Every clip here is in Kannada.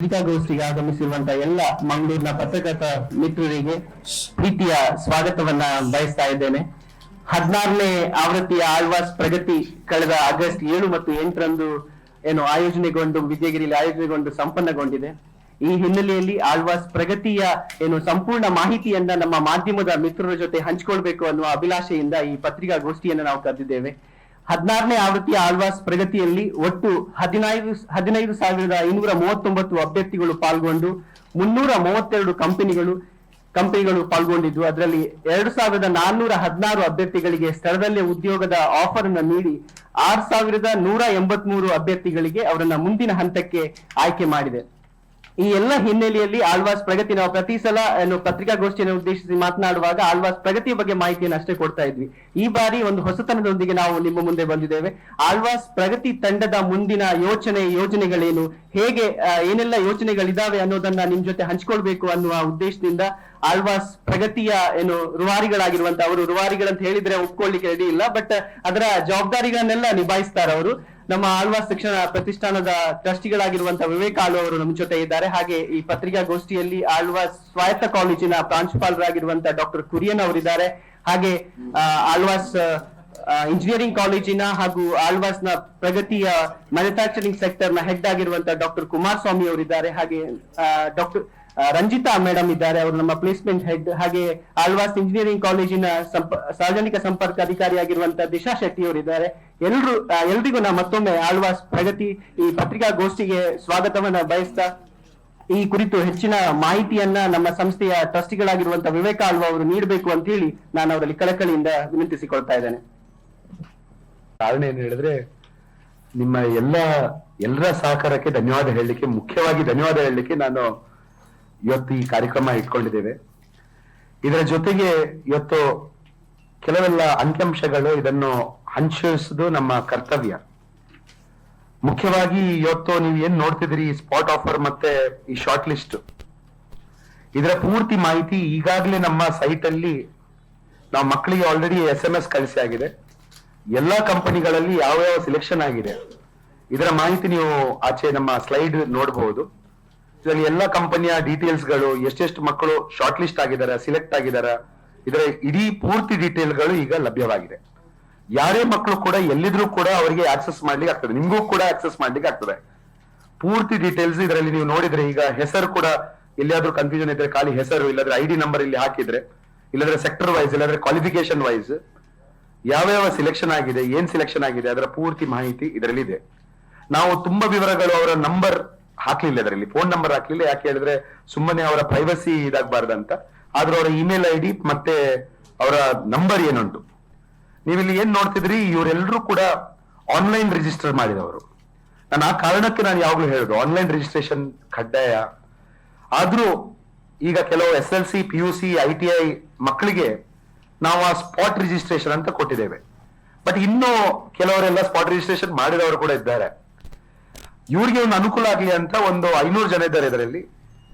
ಪತ್ರಿಕಾಗೋಷ್ಠಿಗೆ ಆಗಮಿಸಿರುವಂತಹ ಎಲ್ಲ ಮಂಗಳೂರಿನ ಪತ್ರಕರ್ತ ಮಿತ್ರರಿಗೆ ಪ್ರೀತಿಯ ಸ್ವಾಗತವನ್ನ ಬಯಸ್ತಾ ಇದ್ದೇನೆ. 16ನೇ ಆವೃತ್ತಿಯ ಆಳ್ವಾಸ್ ಪ್ರಗತಿ ಕಳೆದ ಆಗಸ್ಟ್ 7 ಮತ್ತು 8ರಂದು ಆಯೋಜನೆಗೊಂಡು ವಿದ್ಯಾಗಿರಿಯಲ್ಲಿ ಆಯೋಜನೆಗೊಂಡು ಸಂಪನ್ನಗೊಂಡಿದೆ. ಈ ಹಿನ್ನೆಲೆಯಲ್ಲಿ ಆಳ್ವಾಸ್ ಪ್ರಗತಿಯ ಸಂಪೂರ್ಣ ಮಾಹಿತಿಯನ್ನ ನಮ್ಮ ಮಾಧ್ಯಮದ ಮಿತ್ರರ ಜೊತೆ ಹಂಚಿಕೊಳ್ಬೇಕು ಅನ್ನುವ ಅಭಿಲಾಷೆಯಿಂದ ಈ ಪತ್ರಿಕಾಗೋಷ್ಠಿಯನ್ನು ನಾವು ಕರೆದಿದ್ದೇವೆ. 16ನೇ ಆವೃತ್ತಿಯ ಆಳ್ವಾಸ್ ಪ್ರಗತಿಯಲ್ಲಿ ಒಟ್ಟು 15,539 ಅಭ್ಯರ್ಥಿಗಳು ಪಾಲ್ಗೊಂಡು 332 ಕಂಪನಿಗಳು ಪಾಲ್ಗೊಂಡಿದ್ದು, ಅದರಲ್ಲಿ 2,416 ಅಭ್ಯರ್ಥಿಗಳಿಗೆ ಸ್ಥಳದಲ್ಲೇ ಉದ್ಯೋಗದ ಆಫರ್ ಅನ್ನು ನೀಡಿ 6,183 ಅಭ್ಯರ್ಥಿಗಳಿಗೆ ಅವರನ್ನ ಮುಂದಿನ ಹಂತಕ್ಕೆ ಆಯ್ಕೆ ಮಾಡಿದೆ. ಈ ಎಲ್ಲ ಹಿನ್ನೆಲೆಯಲ್ಲಿ ಆಳ್ವಾಸ್ ಪ್ರಗತಿ ನಾವು ಪ್ರತಿ ಸಲ ಪತ್ರಿಕಾಗೋಷ್ಠಿಯನ್ನು ಉದ್ದೇಶಿಸಿ ಮಾತನಾಡುವಾಗ ಆಳ್ವಾಸ್ ಪ್ರಗತಿಯ ಬಗ್ಗೆ ಮಾಹಿತಿಯನ್ನು ಅಷ್ಟೇ ಕೊಡ್ತಾ ಇದ್ವಿ. ಈ ಬಾರಿ ಒಂದು ಹೊಸತನದೊಂದಿಗೆ ನಾವು ನಿಮ್ಮ ಮುಂದೆ ಬಂದಿದ್ದೇವೆ. ಆಳ್ವಾಸ್ ಪ್ರಗತಿ ತಂಡದ ಮುಂದಿನ ಯೋಜನೆಗಳೇನು, ಹೇಗೆ ಏನೆಲ್ಲ ಯೋಜನೆಗಳಿದಾವೆ ಅನ್ನೋದನ್ನ ನಿಮ್ ಜೊತೆ ಹಂಚ್ಕೊಳ್ಬೇಕು ಅನ್ನುವ ಉದ್ದೇಶದಿಂದ ಆಳ್ವಾಸ್ ಪ್ರಗತಿಯ ರೂವಾರಿಗಳಾಗಿರುವಂತ ಅವರು ರೂವಾರಿಗಳಂತ ಹೇಳಿದ್ರೆ ಒಪ್ಕೊಳ್ಳಿಕ್ಕೆ ರೆಡಿ ಇಲ್ಲ, ಬಟ್ ಅದರ ಜವಾಬ್ದಾರಿಗಳನ್ನೆಲ್ಲ ನಿಭಾಯಿಸ್ತಾರೆ ಅವರು. ನಮ್ಮ ಆಳ್ವಾಸ್ ಶಿಕ್ಷಣ ಪ್ರತಿಷ್ಠಾನದ ಟ್ರಸ್ಟಿಗಳಾಗಿರುವಂತಹ ವಿವೇಕ್ ಆಳು ಅವರು ನಮ್ಮ ಜೊತೆ ಇದ್ದಾರೆ. ಹಾಗೆ ಈ ಪತ್ರಿಕಾಗೋಷ್ಠಿಯಲ್ಲಿ ಆಳ್ವಾಸ್ ಸ್ವಾಯತ್ತ ಕಾಲೇಜಿನ ಪ್ರಾಂಶುಪಾಲರಾಗಿರುವಂತಹ ಡಾಕ್ಟರ್ ಕುರಿಯನ್ ಅವರಿದ್ದಾರೆ. ಹಾಗೆ ಆಳ್ವಾಸ್ ಇಂಜಿನಿಯರಿಂಗ್ ಕಾಲೇಜಿನ ಹಾಗೂ ಆಳ್ವಾಸ್ ನ ಪ್ರಗತಿಯ ಮ್ಯಾನುಫ್ಯಾಕ್ಚರಿಂಗ್ ಸೆಕ್ಟರ್ ನ ಹೆಡ್ ಆಗಿರುವಂತಹ ಡಾಕ್ಟರ್ ಕುಮಾರಸ್ವಾಮಿ ಅವರಿದ್ದಾರೆ. ಹಾಗೆ ಡಾಕ್ಟರ್ ರಂಜಿತಾ ಮೇಡಮ್ ಇದ್ದಾರೆ, ಅವರು ನಮ್ಮ ಪ್ಲೇಸ್ಮೆಂಟ್ ಹೆಡ್. ಹಾಗೆ ಆಳ್ವಾಸ್ ಇಂಜಿನಿಯರಿಂಗ್ ಕಾಲೇಜಿನ ಸಾರ್ವಜನಿಕ ಸಂಪರ್ಕ ಅಧಿಕಾರಿಯಾಗಿರುವಂತಹ ದಿಶಾ ಶೆಟ್ಟಿ ಅವರಿದ್ದಾರೆ. ಎಲ್ರಿಗೂ ನಾ ಮತ್ತೊಮ್ಮೆ ಆಳ್ವಾಸ್ ಪ್ರಗತಿ ಈ ಪತ್ರಿಕಾಗೋಷ್ಠಿಗೆ ಸ್ವಾಗತವನ್ನ ಬಯಸ್ತಾ ಈ ಕುರಿತು ಹೆಚ್ಚಿನ ಮಾಹಿತಿಯನ್ನ ನಮ್ಮ ಸಂಸ್ಥೆಯ ಟ್ರಸ್ಟಿಗಳಾಗಿರುವಂತಹ ವಿವೇಕ ಆಳ್ವ ಅವರು ನೀಡಬೇಕು ಅಂತ ಹೇಳಿ ನಾನು ಅವರಲ್ಲಿ ಕಳಕಳಿಯಿಂದ ವಿನಂತಿಸಿಕೊಳ್ತಾ ಇದ್ದೇನೆ. ಕಾರಣ ಏನು ಹೇಳಿದ್ರೆ, ನಿಮ್ಮ ಎಲ್ಲರ ಸಹಕಾರಕ್ಕೆ ಧನ್ಯವಾದ ಹೇಳಲಿಕ್ಕೆ, ಮುಖ್ಯವಾಗಿ ಧನ್ಯವಾದ ಹೇಳಲಿಕ್ಕೆ ನಾನು ಇವತ್ತು ಈ ಕಾರ್ಯಕ್ರಮ ಇಟ್ಕೊಂಡಿದ್ದೇವೆ. ಇದರ ಜೊತೆಗೆ ಇವತ್ತು ಕೆಲವೆಲ್ಲ ಅಂಕಿಅಂಶಗಳು ಇದನ್ನು ಹಂಚಿಸುವುದು ನಮ್ಮ ಕರ್ತವ್ಯ. ಮುಖ್ಯವಾಗಿ ಇವತ್ತು ನೀವು ಏನ್ ನೋಡ್ತಿದ್ರಿ, ಸ್ಪಾಟ್ ಆಫರ್ ಮತ್ತೆ ಈ ಶಾರ್ಟ್ ಲಿಸ್ಟ್, ಇದರ ಪೂರ್ತಿ ಮಾಹಿತಿ ಈಗಾಗಲೇ ನಮ್ಮ ಸೈಟ್ ಅಲ್ಲಿ ನಾವು ಮಕ್ಕಳಿಗೆ ಆಲ್ರೆಡಿ SMS ಕಳಿಸಿ ಆಗಿದೆ. ಎಲ್ಲಾ ಕಂಪನಿಗಳಲ್ಲಿ ಯಾವ ಸಿಲೆಕ್ಷನ್ ಆಗಿದೆ ಇದರ ಮಾಹಿತಿ ನೀವು ಆಚೆ ನಮ್ಮ ಸ್ಲೈಡ್ ನೋಡಬಹುದು. ಇದರಲ್ಲಿ ಎಲ್ಲ ಕಂಪನಿಯ ಡೀಟೇಲ್ಸ್ ಗಳು, ಎಷ್ಟೆಷ್ಟು ಮಕ್ಕಳು ಶಾರ್ಟ್ ಲಿಸ್ಟ್ ಆಗಿದ್ದಾರೆ, ಸಿಲೆಕ್ಟ್ ಆಗಿದ್ದಾರೆ, ಇದರ ಇಡೀ ಪೂರ್ತಿ ಡೀಟೇಲ್ ಗಳು ಈಗ ಲಭ್ಯವಾಗಿದೆ. ಯಾರೇ ಮಕ್ಕಳು ಕೂಡ ಎಲ್ಲಿದ್ರು ಕೂಡ ಅವರಿಗೆ ಆಕ್ಸೆಸ್ ಮಾಡ್ಲಿಕ್ಕೆ ಆಗ್ತದೆ, ನಿಮ್ಗೂ ಕೂಡ ಆಕ್ಸೆಸ್ ಮಾಡ್ಲಿಕ್ಕೆ ಆಗ್ತದೆ. ಪೂರ್ತಿ ಡೀಟೇಲ್ಸ್ ಇದರಲ್ಲಿ ನೀವು ನೋಡಿದ್ರೆ, ಈಗ ಹೆಸರು ಕೂಡ ಎಲ್ಲಿಯಾದ್ರೂ ಕನ್ಫ್ಯೂಷನ್ ಇದ್ರೆ ಖಾಲಿ ಹೆಸರು, ಇಲ್ಲಾಂದ್ರೆ ID ನಂಬರ್ ಇಲ್ಲಿ ಹಾಕಿದ್ರೆ, ಇಲ್ಲಾಂದ್ರೆ ಸೆಕ್ಟರ್ ವೈಸ್, ಇಲ್ಲಾಂದ್ರೆ ಕ್ವಾಲಿಫಿಕೇಶನ್ ವೈಸ್ ಯಾವ ಸಿಲೆಕ್ಷನ್ ಆಗಿದೆ, ಏನ್ ಸಿಲೆಕ್ಷನ್ ಆಗಿದೆ ಅದರ ಪೂರ್ತಿ ಮಾಹಿತಿ ಇದರಲ್ಲಿ ಇದೆ. ನಾವು ತುಂಬಾ ವಿವರಗಳು ಅವರ ನಂಬರ್ ಹಾಕ್ಲಿಲ್ಲ, ಇದರಲ್ಲಿ ಫೋನ್ ನಂಬರ್ ಹಾಕ್ಲಿಲ್ಲ. ಯಾಕೆ ಹೇಳಿದ್ರೆ ಸುಮ್ಮನೆ ಅವರ ಪ್ರೈವಸಿ ಇದಾಗಬಾರ್ದಂತ. ಆದ್ರೆ ಅವರ ಇಮೇಲ್ ID ಮತ್ತೆ ಅವರ ನಂಬರ್ ಏನುಂಟು, ನೀವಿಲ್ಲಿ ಏನ್ ನೋಡ್ತಿದ್ರಿ, ಇವರೆಲ್ಲರೂ ಕೂಡ ಆನ್ಲೈನ್ ರಿಜಿಸ್ಟರ್ ಮಾಡಿದವರು. ನಾನು ಆ ಕಾರಣಕ್ಕೆ ನಾನು ಯಾವಾಗ್ಲೂ ಹೇಳುದು ಆನ್ಲೈನ್ ರಿಜಿಸ್ಟ್ರೇಷನ್ ಕಡ್ಡಾಯ. ಆದ್ರೂ ಈಗ ಕೆಲವು SLC PUC ITI ಮಕ್ಕಳಿಗೆ ನಾವು ಆ ಸ್ಪಾಟ್ ರಿಜಿಸ್ಟ್ರೇಷನ್ ಅಂತ ಕೊಟ್ಟಿದ್ದೇವೆ. ಬಟ್ ಇನ್ನು ಕೆಲವರೆಲ್ಲ ಸ್ಪಾಟ್ ರಿಜಿಸ್ಟ್ರೇಷನ್ ಮಾಡಿದವರು ಕೂಡ ಇದ್ದಾರೆ. ಇವ್ರಿಗೆ ಒಂದು ಅನುಕೂಲ ಆಗ್ಲಿ ಅಂತ ಒಂದು 500 ಜನ ಇದ್ದಾರೆ ಇದರಲ್ಲಿ.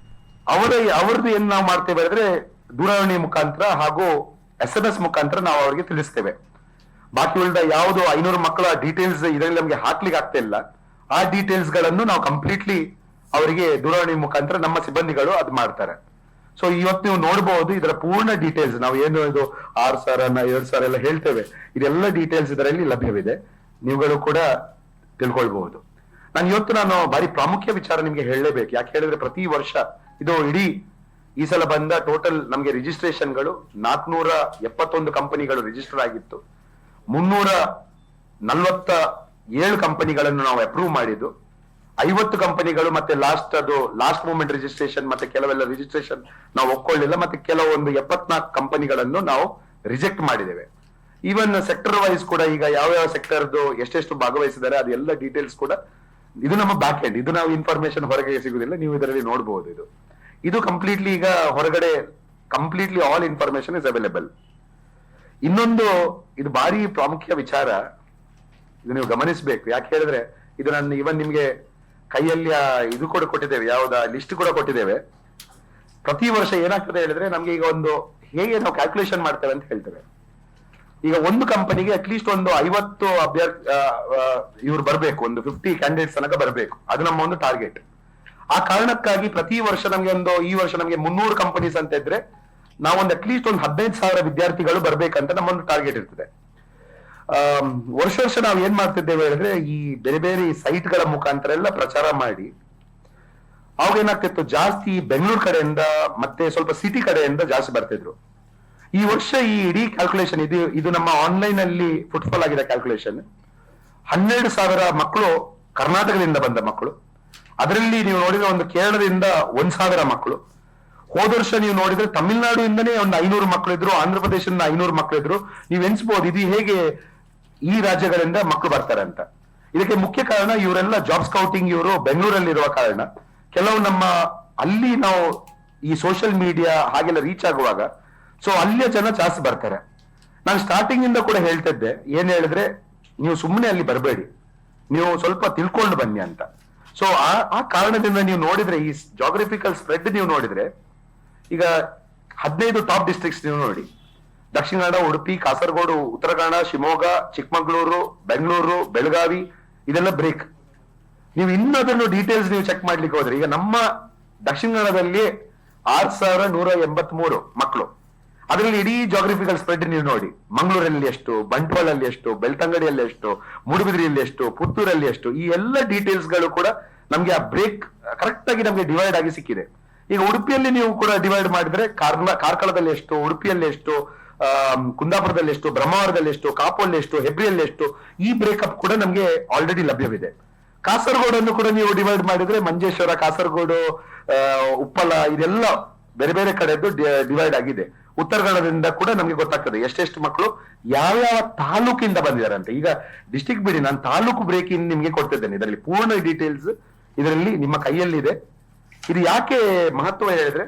ಅವ್ರದ್ದು ಏನ್ ನಾವು ಮಾಡ್ತೇವೆ ಅಂದ್ರೆ ದೂರವಾಣಿ ಮುಖಾಂತರ ಹಾಗೂ SMS ಮುಖಾಂತರ ನಾವು ಅವರಿಗೆ ತಿಳಿಸ್ತೇವೆ. ಬಾಕಿ ಉಳಿದ ಯಾವುದು 500 ಮಕ್ಕಳ ಡೀಟೇಲ್ಸ್ ಇದರಲ್ಲಿ ನಮ್ಗೆ ಹಾಕ್ಲಿಕ್ಕೆ ಆಗ್ತಾ ಇಲ್ಲ, ಆ ಡೀಟೇಲ್ಸ್ ಗಳನ್ನು ನಾವು ಕಂಪ್ಲೀಟ್ಲಿ ಅವರಿಗೆ ದೂರವಾಣಿ ಮುಖಾಂತರ ನಮ್ಮ ಸಿಬ್ಬಂದಿಗಳು ಅದು ಮಾಡ್ತಾರೆ. ಸೊ ಇವತ್ತು ನೀವು ನೋಡಬಹುದು ಇದರ ಪೂರ್ಣ ಡೀಟೇಲ್ಸ್, ನಾವು ಏನು ಇದು 6,000 2,000 ಎಲ್ಲ ಹೇಳ್ತೇವೆ, ಇದೆಲ್ಲ ಡೀಟೇಲ್ಸ್ ಇದರಲ್ಲಿ ಲಭ್ಯವಿದೆ, ನೀವುಗಳು ಕೂಡ ತಿಳ್ಕೊಳ್ಬಹುದು. ನಾನು ಭಾರಿ ಪ್ರಾಮುಖ್ಯ ವಿಚಾರ ನಿಮ್ಗೆ ಹೇಳಲೇಬೇಕು. ಯಾಕೆ ಹೇಳಿದ್ರೆ ಪ್ರತಿ ವರ್ಷ ಇದು ಇಡೀ ಈ ಸಲ ಬಂದ ಟೋಟಲ್ ನಮ್ಗೆ ರಿಜಿಸ್ಟ್ರೇಷನ್ಗಳು 471 ಕಂಪನಿಗಳು ರಿಜಿಸ್ಟರ್ ಆಗಿತ್ತು. 347 ಕಂಪನಿಗಳನ್ನು ನಾವು ಅಪ್ರೂವ್ ಮಾಡಿದ್ದು, 50 ಕಂಪನಿಗಳು ಮತ್ತೆ ಲಾಸ್ಟ್ ಮೂಮೆಂಟ್ ರಿಜಿಸ್ಟ್ರೇಷನ್ ಮತ್ತೆ ಕೆಲವೆಲ್ಲ ರಿಜಿಸ್ಟ್ರೇಷನ್ ನಾವು ಒಪ್ಕೊಳ್ಳಿಲ್ಲ, ಮತ್ತೆ ಕೆಲವೊಂದು 74 ಕಂಪನಿಗಳನ್ನು ನಾವು ರಿಜೆಕ್ಟ್ ಮಾಡಿದ್ದೇವೆ. ಈವನ್ ಸೆಕ್ಟರ್ ವೈಸ್ ಕೂಡ ಈಗ ಯಾವ ಸೆಕ್ಟರ್ದು ಎಷ್ಟೆಷ್ಟು ಭಾಗವಹಿಸಿದ್ದಾರೆ ಅದೆಲ್ಲ ಡೀಟೇಲ್ಸ್ ಕೂಡ ಇದು ನಮ್ಮ ಬ್ಯಾಕ್ ಎಂಡ್, ಇದು ನಾವು ಇನ್ಫಾರ್ಮೇಶನ್ ಹೊರಗೆ ಸಿಗುದಿಲ್ಲ, ನೀವು ಇದರಲ್ಲಿ ನೋಡಬಹುದು. ಇದು ಕಂಪ್ಲೀಟ್ಲಿ ಈಗ ಹೊರಗಡೆ completely all information is available. ಇನ್ನೊಂದು ಇದು ಭಾರಿ ಪ್ರಾಮುಖ್ಯ ವಿಚಾರ, ಇದು ನೀವು ಗಮನಿಸಬೇಕು. ಯಾಕೆ ಹೇಳಿದ್ರೆ ಇದು ನಾನು ಇವನ್ ನಿಮ್ಗೆ ಕೈಯಲ್ಲಿ ಇದು ಕೂಡ ಕೊಟ್ಟಿದ್ದೇವೆ, ಯಾವ್ದಾ ಲಿಸ್ಟ್ ಕೂಡ ಕೊಟ್ಟಿದ್ದೇವೆ. ಪ್ರತಿ ವರ್ಷ ಏನಾಗ್ತದೆ ಹೇಳಿದ್ರೆ ನಮ್ಗೆ ಈಗ ಒಂದು ಹೇಗೆ ನಾವು ಕ್ಯಾಲ್ಕುಲೇಷನ್ ಮಾಡ್ತೇವೆ ಅಂತ ಹೇಳ್ತೇವೆ. ಈಗ ಒಂದು ಕಂಪನಿಗೆ ಅಟ್ಲೀಸ್ಟ್ ಒಂದು 50 ಅಭ್ಯರ್ಥಿ ಇವ್ರು ಬರ್ಬೇಕು, ಒಂದು 50 ಕ್ಯಾಂಡಿಡೇಟ್ಸ್ ತನಕ ಬರ್ಬೇಕು, ಅದು ನಮ್ಮ ಒಂದು ಟಾರ್ಗೆಟ್. ಆ ಕಾರಣಕ್ಕಾಗಿ ಪ್ರತಿ ವರ್ಷ ನಮ್ಗೆ ಈ ವರ್ಷ ನಮ್ಗೆ 300 ಕಂಪನೀಸ್ ಅಂತ ಇದ್ರೆ ನಾವೊಂದು ಅಟ್ಲೀಸ್ಟ್ ಒಂದು 15,000 ವಿದ್ಯಾರ್ಥಿಗಳು ಬರ್ಬೇಕಂತ ನಮ್ಮೊಂದು ಟಾರ್ಗೆಟ್ ಇರ್ತದೆ. ವರ್ಷ ನಾವು ಏನ್ ಮಾಡ್ತಿದ್ದೇವೆ ಹೇಳಿದ್ರೆ, ಈ ಬೇರೆ ಬೇರೆ ಸೈಟ್ ಗಳ ಮುಖಾಂತರ ಎಲ್ಲ ಪ್ರಚಾರ ಮಾಡಿ ಅವಾಗ ಏನಾಗ್ತಿತ್ತು, ಜಾಸ್ತಿ ಬೆಂಗಳೂರು ಕಡೆಯಿಂದ ಮತ್ತೆ ಸ್ವಲ್ಪ ಸಿಟಿ ಕಡೆಯಿಂದ ಜಾಸ್ತಿ ಬರ್ತಿದ್ರು. ಈ ವರ್ಷ ಈ ಇಡೀ ಕ್ಯಾಲ್ಕುಲೇಷನ್ ಇದು ನಮ್ಮ ಆನ್ಲೈನ್ ಅಲ್ಲಿ ಫುಟ್ಫಾಲ್ ಆಗಿದೆ ಕ್ಯಾಲ್ಕುಲೇಷನ್. 12,000 ಮಕ್ಕಳು ಕರ್ನಾಟಕದಿಂದ ಬಂದ ಮಕ್ಕಳು, ಅದರಲ್ಲಿ ನೀವು ನೋಡಿದ್ರೆ ಒಂದು ಕೇರಳದಿಂದ 1,000 ಮಕ್ಕಳು. ಹೋದ ವರ್ಷ ನೀವು ನೋಡಿದ್ರೆ ತಮಿಳುನಾಡಿಂದನೇ ಒಂದು 500 ಮಕ್ಕಳಿದ್ರು, ಆಂಧ್ರ ಪ್ರದೇಶದಿಂದ 500 ಮಕ್ಕಳಿದ್ರು. ನೀವು ಎಣಿಸಬಹುದು ಇದು ಹೇಗೆ ಈ ರಾಜ್ಯಗಳಿಂದ ಮಕ್ಕಳು ಬರ್ತಾರೆ ಅಂತ. ಇದಕ್ಕೆ ಮುಖ್ಯ ಕಾರಣ ಇವರೆಲ್ಲ ಜಾಬ್ ಸ್ಕೌಟಿಂಗ್, ಇವರು ಬೆಂಗಳೂರಲ್ಲಿ ಇರುವ ಕಾರಣ. ಕೆಲವು ನಮ್ಮ ಅಲ್ಲಿ ನಾವು ಈ ಸೋಷಿಯಲ್ ಮೀಡಿಯಾ ಹಾಗೆಲ್ಲ ರೀಚ್ ಆಗುವಾಗ ಸೊ ಅಲ್ಲಿಯ ಜನ ಜಾಸ್ತಿ ಬರ್ತಾರೆ. ನಾನು ಸ್ಟಾರ್ಟಿಂಗ್ ಇಂದ ಕೂಡ ಹೇಳ್ತಿದ್ದೆ, ಏನ್ ಹೇಳಿದ್ರೆ ನೀವು ಸುಮ್ಮನೆ ಅಲ್ಲಿ ಬರಬೇಡಿ, ನೀವು ಸ್ವಲ್ಪ ತಿಳ್ಕೊಂಡು ಬನ್ನಿ ಅಂತ. ಸೊ ಆ ಕಾರಣದಿಂದ ನೀವು ನೋಡಿದ್ರೆ ಈ ಜಾಗ್ರಫಿಕಲ್ ಸ್ಪ್ರೆಡ್ ನೀವು ನೋಡಿದ್ರೆ, ಈಗ 15 ಟಾಪ್ ಡಿಸ್ಟ್ರಿಕ್ಟ್ಸ್ ನೀವು ನೋಡಿ, ದಕ್ಷಿಣ ಕನ್ನಡ, ಉಡುಪಿ, ಕಾಸರಗೋಡು, ಉತ್ತರ ಕನ್ನಡ, ಶಿವಮೊಗ್ಗ, ಚಿಕ್ಕಮಗಳೂರು, ಬೆಂಗಳೂರು, ಬೆಳಗಾವಿ, ಇದೆಲ್ಲ ಬ್ರೇಕ್. ನೀವು ಇನ್ನದನ್ನು ಡೀಟೇಲ್ಸ್ ನೀವು ಚೆಕ್ ಮಾಡ್ಲಿಕ್ಕೆ ಹೋದ್ರೆ, ಈಗ ನಮ್ಮ ದಕ್ಷಿಣ ಕನ್ನಡದಲ್ಲಿ 6,183 ಮಕ್ಕಳು, ಅದರಲ್ಲಿ ಇಡೀ ಜಾಗ್ರಫಿಕಲ್ ಸ್ಪ್ರೆಡ್ ನೀವು ನೋಡಿ, ಮಂಗಳೂರಲ್ಲಿ ಎಷ್ಟು, ಬಂಟ್ವಾಳಲ್ಲಿ ಎಷ್ಟು, ಬೆಳ್ತಂಗಡಿಯಲ್ಲಿ ಎಷ್ಟು, ಮೂಡುಬಿದ್ರಿಯಲ್ಲಿ ಎಷ್ಟು, ಪುತ್ತೂರಲ್ಲಿ ಎಷ್ಟು, ಈ ಎಲ್ಲ ಡೀಟೇಲ್ಸ್ ಗಳು ಕೂಡ ನಮ್ಗೆ ಆ ಬ್ರೇಕ್ ಕರೆಕ್ಟ್ ಆಗಿ ನಮ್ಗೆ ಡಿವೈಡ್ ಆಗಿ ಸಿಕ್ಕಿದೆ. ಈಗ ಉಡುಪಿಯಲ್ಲಿ ನೀವು ಕೂಡ ಡಿವೈಡ್ ಮಾಡಿದ್ರೆ ಕಾರ್ಕಳದಲ್ಲಿ ಎಷ್ಟು, ಉಡುಪಿಯಲ್ಲಿ ಎಷ್ಟು, ಕುಂದಾಪುರದಲ್ಲಿ ಎಷ್ಟು, ಬ್ರಹ್ಮಾವರದಲ್ಲಿ ಎಷ್ಟು, ಕಾಪುಲ್ಲಿ ಎಷ್ಟು, ಹೆಬ್ರಿಯಲ್ಲಿ ಎಷ್ಟು, ಈ ಬ್ರೇಕಪ್ ಕೂಡ ನಮ್ಗೆ ಆಲ್ರೆಡಿ ಲಭ್ಯವಿದೆ. ಕಾಸರಗೋಡನ್ನು ಕೂಡ ನೀವು ಡಿವೈಡ್ ಮಾಡಿದ್ರೆ ಮಂಜೇಶ್ವರ, ಕಾಸರಗೋಡು, ಉಪ್ಪಳ, ಇದೆಲ್ಲ ಬೇರೆ ಬೇರೆ ಕಡೆದ್ದು ಡಿವೈಡ್ ಆಗಿದೆ. ಉತ್ತರ ಕನ್ನಡದಿಂದ ಕೂಡ ನಮ್ಗೆ ಗೊತ್ತಾಗ್ತದೆ ಎಷ್ಟೆಷ್ಟು ಮಕ್ಕಳು ಯಾವ್ಯಾವ ತಾಲೂಕಿಂದ ಬಂದಿದ್ದಾರೆ ಅಂತ. ಈಗ ಡಿಸ್ಟಿಕ್ ಬಿಡಿ, ನಾನು ತಾಲೂಕು ಬ್ರೇಕಿಂಗ್ ನಿಮ್ಗೆ ಕೊಡ್ತಿದ್ದೇನೆ. ಇದರಲ್ಲಿ ಪೂರ್ಣ ಡೀಟೇಲ್ಸ್ ಇದರಲ್ಲಿ ನಿಮ್ಮ ಕೈಯಲ್ಲಿದೆ. ಇದು ಯಾಕೆ ಮಹತ್ವ ಹೇಳಿದ್ರೆ,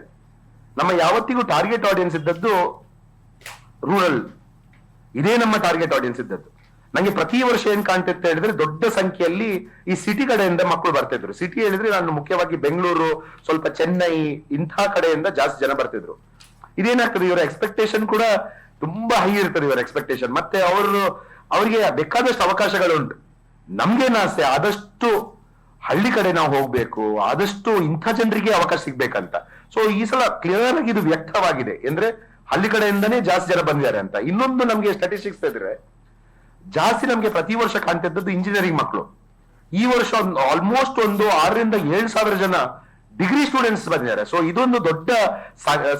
ನಮ್ಮ ಯಾವತ್ತಿಗೂ ಟಾರ್ಗೆಟ್ ಆಡಿಯನ್ಸ್ ಇದ್ದದ್ದು ರೂರಲ್, ಇದೇ ನಮ್ಮ ಟಾರ್ಗೆಟ್ ಆಡಿಯನ್ಸ್ ಇದ್ದದ್ದು. ನಂಗೆ ಪ್ರತಿ ವರ್ಷ ಏನ್ ಕಾಣ್ತಿತ್ತು ಹೇಳಿದ್ರೆ, ದೊಡ್ಡ ಸಂಖ್ಯೆಯಲ್ಲಿ ಈ ಸಿಟಿ ಕಡೆಯಿಂದ ಮಕ್ಕಳು ಬರ್ತಿದ್ರು. ಸಿಟಿ ಹೇಳಿದ್ರೆ ನಾನು ಮುಖ್ಯವಾಗಿ ಬೆಂಗಳೂರು, ಸ್ವಲ್ಪ ಚೆನ್ನೈ, ಇಂಥ ಕಡೆಯಿಂದ ಜಾಸ್ತಿ ಜನ ಬರ್ತಿದ್ರು. ಇದೇನಾಗ್ತದೆ, ಇವರ ಎಕ್ಸ್ಪೆಕ್ಟೇಷನ್ ಕೂಡ ತುಂಬಾ ಹೈ ಇರ್ತದೆ ಇವರ ಎಕ್ಸ್ಪೆಕ್ಟೇಷನ್. ಮತ್ತೆ ಅವರಿಗೆ ಬೇಕಾದಷ್ಟು ಅವಕಾಶಗಳುಂಟು. ನಮ್ಗೇನ ಆಸೆ, ಆದಷ್ಟು ಹಳ್ಳಿ ಕಡೆ ನಾವು ಹೋಗ್ಬೇಕು, ಆದಷ್ಟು ಇಂಥ ಜನರಿಗೆ ಅವಕಾಶ ಸಿಗ್ಬೇಕಂತ. ಸೊ ಈ ಸಲ ಕ್ಲಿಯರ್ ಆಗಿ ಇದು ವ್ಯಕ್ತವಾಗಿದೆ, ಅಂದ್ರೆ ಹಳ್ಳಿ ಕಡೆಯಿಂದನೇ ಜಾಸ್ತಿ ಜನ ಬಂದಿದ್ದಾರೆ ಅಂತ. ಇನ್ನೊಂದು ನಮ್ಗೆ ಸ್ಟಾಟಿಸ್ಟಿಕ್ಸ್ ಇದ್ರೆ, ಜಾಸ್ತಿ ನಮ್ಗೆ ಪ್ರತಿ ವರ್ಷ ಕಾಣ್ತಿದ್ದದ್ದು ಇಂಜಿನಿಯರಿಂಗ್ ಮಕ್ಕಳು. ಈ ವರ್ಷ ಆಲ್ಮೋಸ್ಟ್ ಒಂದು 6,000-7,000 ಜನ ಡಿಗ್ರಿ ಸ್ಟೂಡೆಂಟ್ಸ್ ಬಂದಿದ್ದಾರೆ. ಸೊ ಇದೊಂದು ದೊಡ್ಡ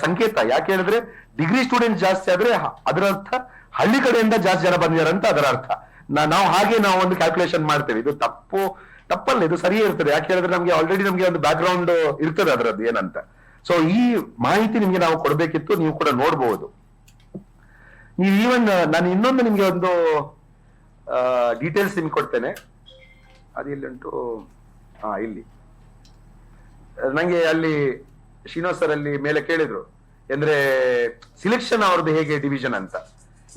ಸಂಕೇತ. ಯಾಕೆ ಹೇಳಿದ್ರೆ ಡಿಗ್ರಿ ಸ್ಟೂಡೆಂಟ್ಸ್ ಜಾಸ್ತಿ ಆದ್ರೆ ಅದರ ಅರ್ಥ ಹಳ್ಳಿ ಕಡೆಯಿಂದ ಜಾಸ್ತಿ ಜನ ಬಂದಿದ್ದಾರೆ ಅಂತ ಅದರ ಅರ್ಥ. ನಾವು ಒಂದು ಕ್ಯಾಲ್ಕುಲೇಷನ್ ಮಾಡ್ತೇವೆ. ಇದು ತಪ್ಪಲ್ಲ, ಇದು ಸರಿಯೇ ಇರ್ತದೆ. ಯಾಕೆ ಹೇಳಿದ್ರೆ ನಮ್ಗೆ ಆಲ್ರೆಡಿ ನಮ್ಗೆ ಒಂದು ಬ್ಯಾಕ್ ಗ್ರೌಂಡ್ ಇರ್ತದೆ ಅದರದ್ದು ಏನಂತ. ಸೊ ಈ ಮಾಹಿತಿ ನಿಮ್ಗೆ ನಾವು ಕೊಡ್ಬೇಕಿತ್ತು, ನೀವು ಕೂಡ ನೋಡ್ಬಹುದು. ನೀವು ಈವನ್ ನಾನು ಇನ್ನೊಂದು ನಿಮ್ಗೆ ಒಂದು ಡೀಟೇಲ್ಸ್ ನಿಮ್ಗೆ ಕೊಡ್ತೇನೆ. ಅದು ಎಲ್ಲಿ ಉಂಟು, ಇಲ್ಲಿ ನಂಗೆ ಅಲ್ಲಿ ಶ್ರೀನಿವಾಸ್ ಸರ್ ಅಲ್ಲಿ ಮೇಲೆ ಕೇಳಿದ್ರು, ಅಂದ್ರೆ ಸಿಲೆಕ್ಷನ್ ಅವ್ರದ್ದು ಹೇಗೆ ಡಿವಿಷನ್ ಅಂತ.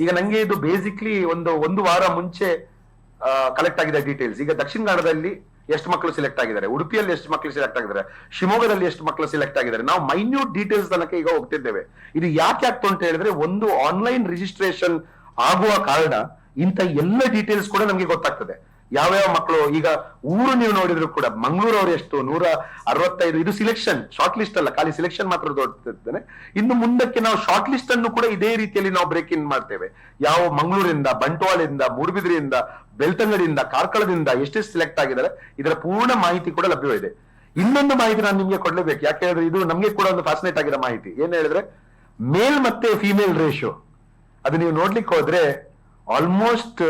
ಈಗ ನಂಗೆ ಇದು ಬೇಸಿಕ್ಲಿ ಒಂದು ವಾರ ಮುಂಚೆ ಕಲೆಕ್ಟ್ ಆಗಿದೆ ಡೀಟೇಲ್ಸ್. ಈಗ ದಕ್ಷಿಣ ಕನ್ನಡದಲ್ಲಿ ಎಷ್ಟು ಮಕ್ಕಳು ಸಿಲೆಕ್ಟ್ ಆಗಿದ್ದಾರೆ, ಉಡುಪಿಯಲ್ಲಿ ಎಷ್ಟು ಮಕ್ಕಳು ಸಿಲೆಕ್ಟ್ ಆಗಿದ್ದಾರೆ, ಶಿವಮೊಗ್ಗದಲ್ಲಿ ಎಷ್ಟು ಮಕ್ಕಳು ಸಿಲೆಕ್ಟ್ ಆಗಿದ್ದಾರೆ. ನಾವು ಮೈನ್ಯೂಟ್ ಡೀಟೇಲ್ಸ್ ತನಕ ಈಗ ಹೋಗ್ತಿದ್ದೇವೆ. ಇದು ಯಾಕೆ ಆಗ್ತು ಅಂತ ಹೇಳಿದ್ರೆ, ಒಂದು ಆನ್ಲೈನ್ ರಿಜಿಸ್ಟ್ರೇಷನ್ ಆಗುವ ಕಾರಣ ಇಂಥ ಎಲ್ಲ ಡೀಟೇಲ್ಸ್ ಕೂಡ ನಮ್ಗೆ ಗೊತ್ತಾಗ್ತದೆ. ಯಾವ್ಯಾವ ಮಕ್ಕಳು, ಈಗ ಊರು ನೀವು ನೋಡಿದ್ರು ಕೂಡ ಮಂಗಳೂರು ಅವರು ಎಷ್ಟು 165. ಇದು ಸಿಲೆಕ್ಷನ್, ಶಾರ್ಟ್ ಲಿಸ್ಟ್ ಅಲ್ಲ, ಖಾಲಿ ಸಿಲೆಕ್ಷನ್ ಮಾತ್ರ ತೋರಿಸ್ತೇನೆ. ಇನ್ನು ಮುಂದಕ್ಕೆ ನಾವು ಶಾರ್ಟ್ ಲಿಸ್ಟ್ ಅನ್ನು ಕೂಡ ಇದೇ ರೀತಿಯಲ್ಲಿ ನಾವು ಬ್ರೇಕ್ ಇನ್ ಮಾಡ್ತೇವೆ. ಯಾವ ಮಂಗಳೂರಿಂದ, ಬಂಟ್ವಾಳದಿಂದ, ಮೂಡುಬಿದ್ರಿಯಿಂದ, ಬೆಳ್ತಂಗಡಿಯಿಂದ, ಕಾರ್ಕಳದಿಂದ ಎಷ್ಟೆಷ್ಟು ಸಿಲೆಕ್ಟ್ ಆಗಿದ್ದಾರೆ ಇದರ ಪೂರ್ಣ ಮಾಹಿತಿ ಕೂಡ ಲಭ್ಯವಿದೆ. ಇನ್ನೊಂದು ಮಾಹಿತಿ ನಾನು ನಿಮ್ಗೆ ಕೊಡ್ಲೇಬೇಕು. ಯಾಕೆ ಹೇಳಿದ್ರೆ ಇದು ನಮ್ಗೆ ಕೂಡ ಒಂದು ಫ್ಯಾಸಿನೇಟ್ ಆಗಿರೋ ಮಾಹಿತಿ. ಏನ್ ಹೇಳಿದ್ರೆ, ಮೇಲ್ ಮತ್ತೆ ಫಿಮೇಲ್ ರೇಷಿಯೋ ಅದು ನೀವು ನೋಡ್ಲಿಕ್ಕೆ ಹೋದ್ರೆ ಆಲ್ಮೋಸ್ಟ್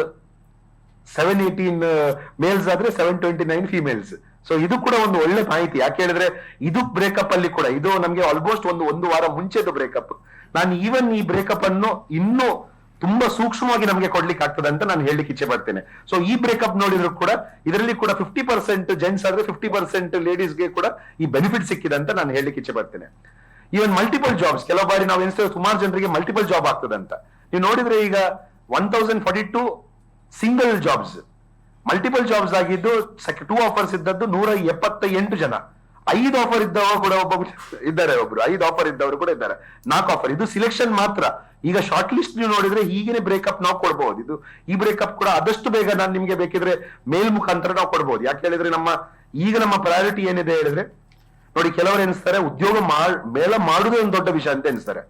718 ಮೇಲ್ಸ್ ಆದ್ರೆ 729 ಫಿಮೇಲ್ಸ್. ಸೊ ಇದು ಕೂಡ ಒಂದು ಒಳ್ಳೆ ಮಾಹಿತಿ. ಯಾಕೆ ಹೇಳಿದ್ರೆ ಇದು ಬ್ರೇಕಪ್ ಅಲ್ಲಿ ಕೂಡ ಇದು ನಮ್ಗೆ ಆಲ್ಮೋಸ್ಟ್ ಒಂದು ವಾರ ಮುಂಚೆದು ಬ್ರೇಕಪ್. ನಾನು ಈವನ್ ಈ ಬ್ರೇಕಪ್ ಅನ್ನು ಇನ್ನೂ ತುಂಬಾ ಸೂಕ್ಷ್ಮವಾಗಿ ನಮಗೆ ಕೊಡ್ಲಿಕ್ಕೆ ಆಗ್ತದೆ ಅಂತ ನಾನು ಹೇಳಲಿಕ್ಕೆ ಇಚ್ಛೆ ಪಡ್ತೇನೆ. ಸೊ ಈ ಬ್ರೇಕಪ್ ನೋಡಿದ್ರು ಕೂಡ ಇದರಲ್ಲಿ ಕೂಡ 50% ಜೆಂಟ್ಸ್ ಆದ್ರೆ 50% ಲೇಡೀಸ್ಗೆ ಕೂಡ ಈ ಬೆನಿಫಿಟ್ ಸಿಕ್ಕಿದೆ ಅಂತ ನಾನು ಹೇಳಲಿಕ್ಕೆ ಇಚ್ಛೆ ಪಡ್ತೇನೆ. ಈವನ್ ಮಲ್ಟಿಪಲ್ ಜಾಬ್ಸ್, ಕೆಲವು ಬಾರಿ ನಾವು ಎನಿಸ್ತೇವೆ ಸುಮಾರು ಜನರಿಗೆ ಮಲ್ಟಿಪಲ್ ಜಾಬ್ ಆಗ್ತದೆ ಅಂತ. ನೀವು ನೋಡಿದ್ರೆ ಈಗ 1042 ಸಿಂಗಲ್ ಜಾಬ್ಸ್, ಮಲ್ಟಿಪಲ್ ಜಾಬ್ಸ್ ಆಗಿದ್ದು 2 ಆಫರ್ಸ್ ಇದ್ದದ್ದು 178 ಜನ. 5 ಆಫರ್ ಇದ್ದವರು ಕೂಡ ಇದ್ದಾರೆ, ಒಬ್ರು 5 ಆಫರ್ ಇದ್ದವರು ಕೂಡ ಇದ್ದಾರೆ, 4 ಆಫರ್. ಇದು ಸಿಲೆಕ್ಷನ್ ಮಾತ್ರ. ಈಗ ಶಾರ್ಟ್ ಲಿಸ್ಟ್ ನೀವು ನೋಡಿದ್ರೆ ಹೀಗೇನೆ ಬ್ರೇಕಪ್ ನಾವು ಕೊಡಬಹುದು. ಇದು ಈ ಬ್ರೇಕಪ್ ಕೂಡ ಆದಷ್ಟು ಬೇಗ ನಾನು ನಿಮ್ಗೆ ಬೇಕಿದ್ರೆ ಮೇಲ್ ಮುಖಾಂತರ ನಾವು ಕೊಡಬಹುದು. ಯಾಕೆ ಹೇಳಿದ್ರೆ ನಮ್ಮ ಪ್ರಯಾರಿಟಿ ಏನಿದೆ ಹೇಳಿದ್ರೆ ನೋಡಿ, ಕೆಲವರು ಎನಿಸ್ತಾರೆ ಉದ್ಯೋಗ ಮೇಳ ಮಾಡುದೇ ಒಂದು ದೊಡ್ಡ ವಿಷಯ ಅಂತ ಎನಿಸ್ತಾರೆ.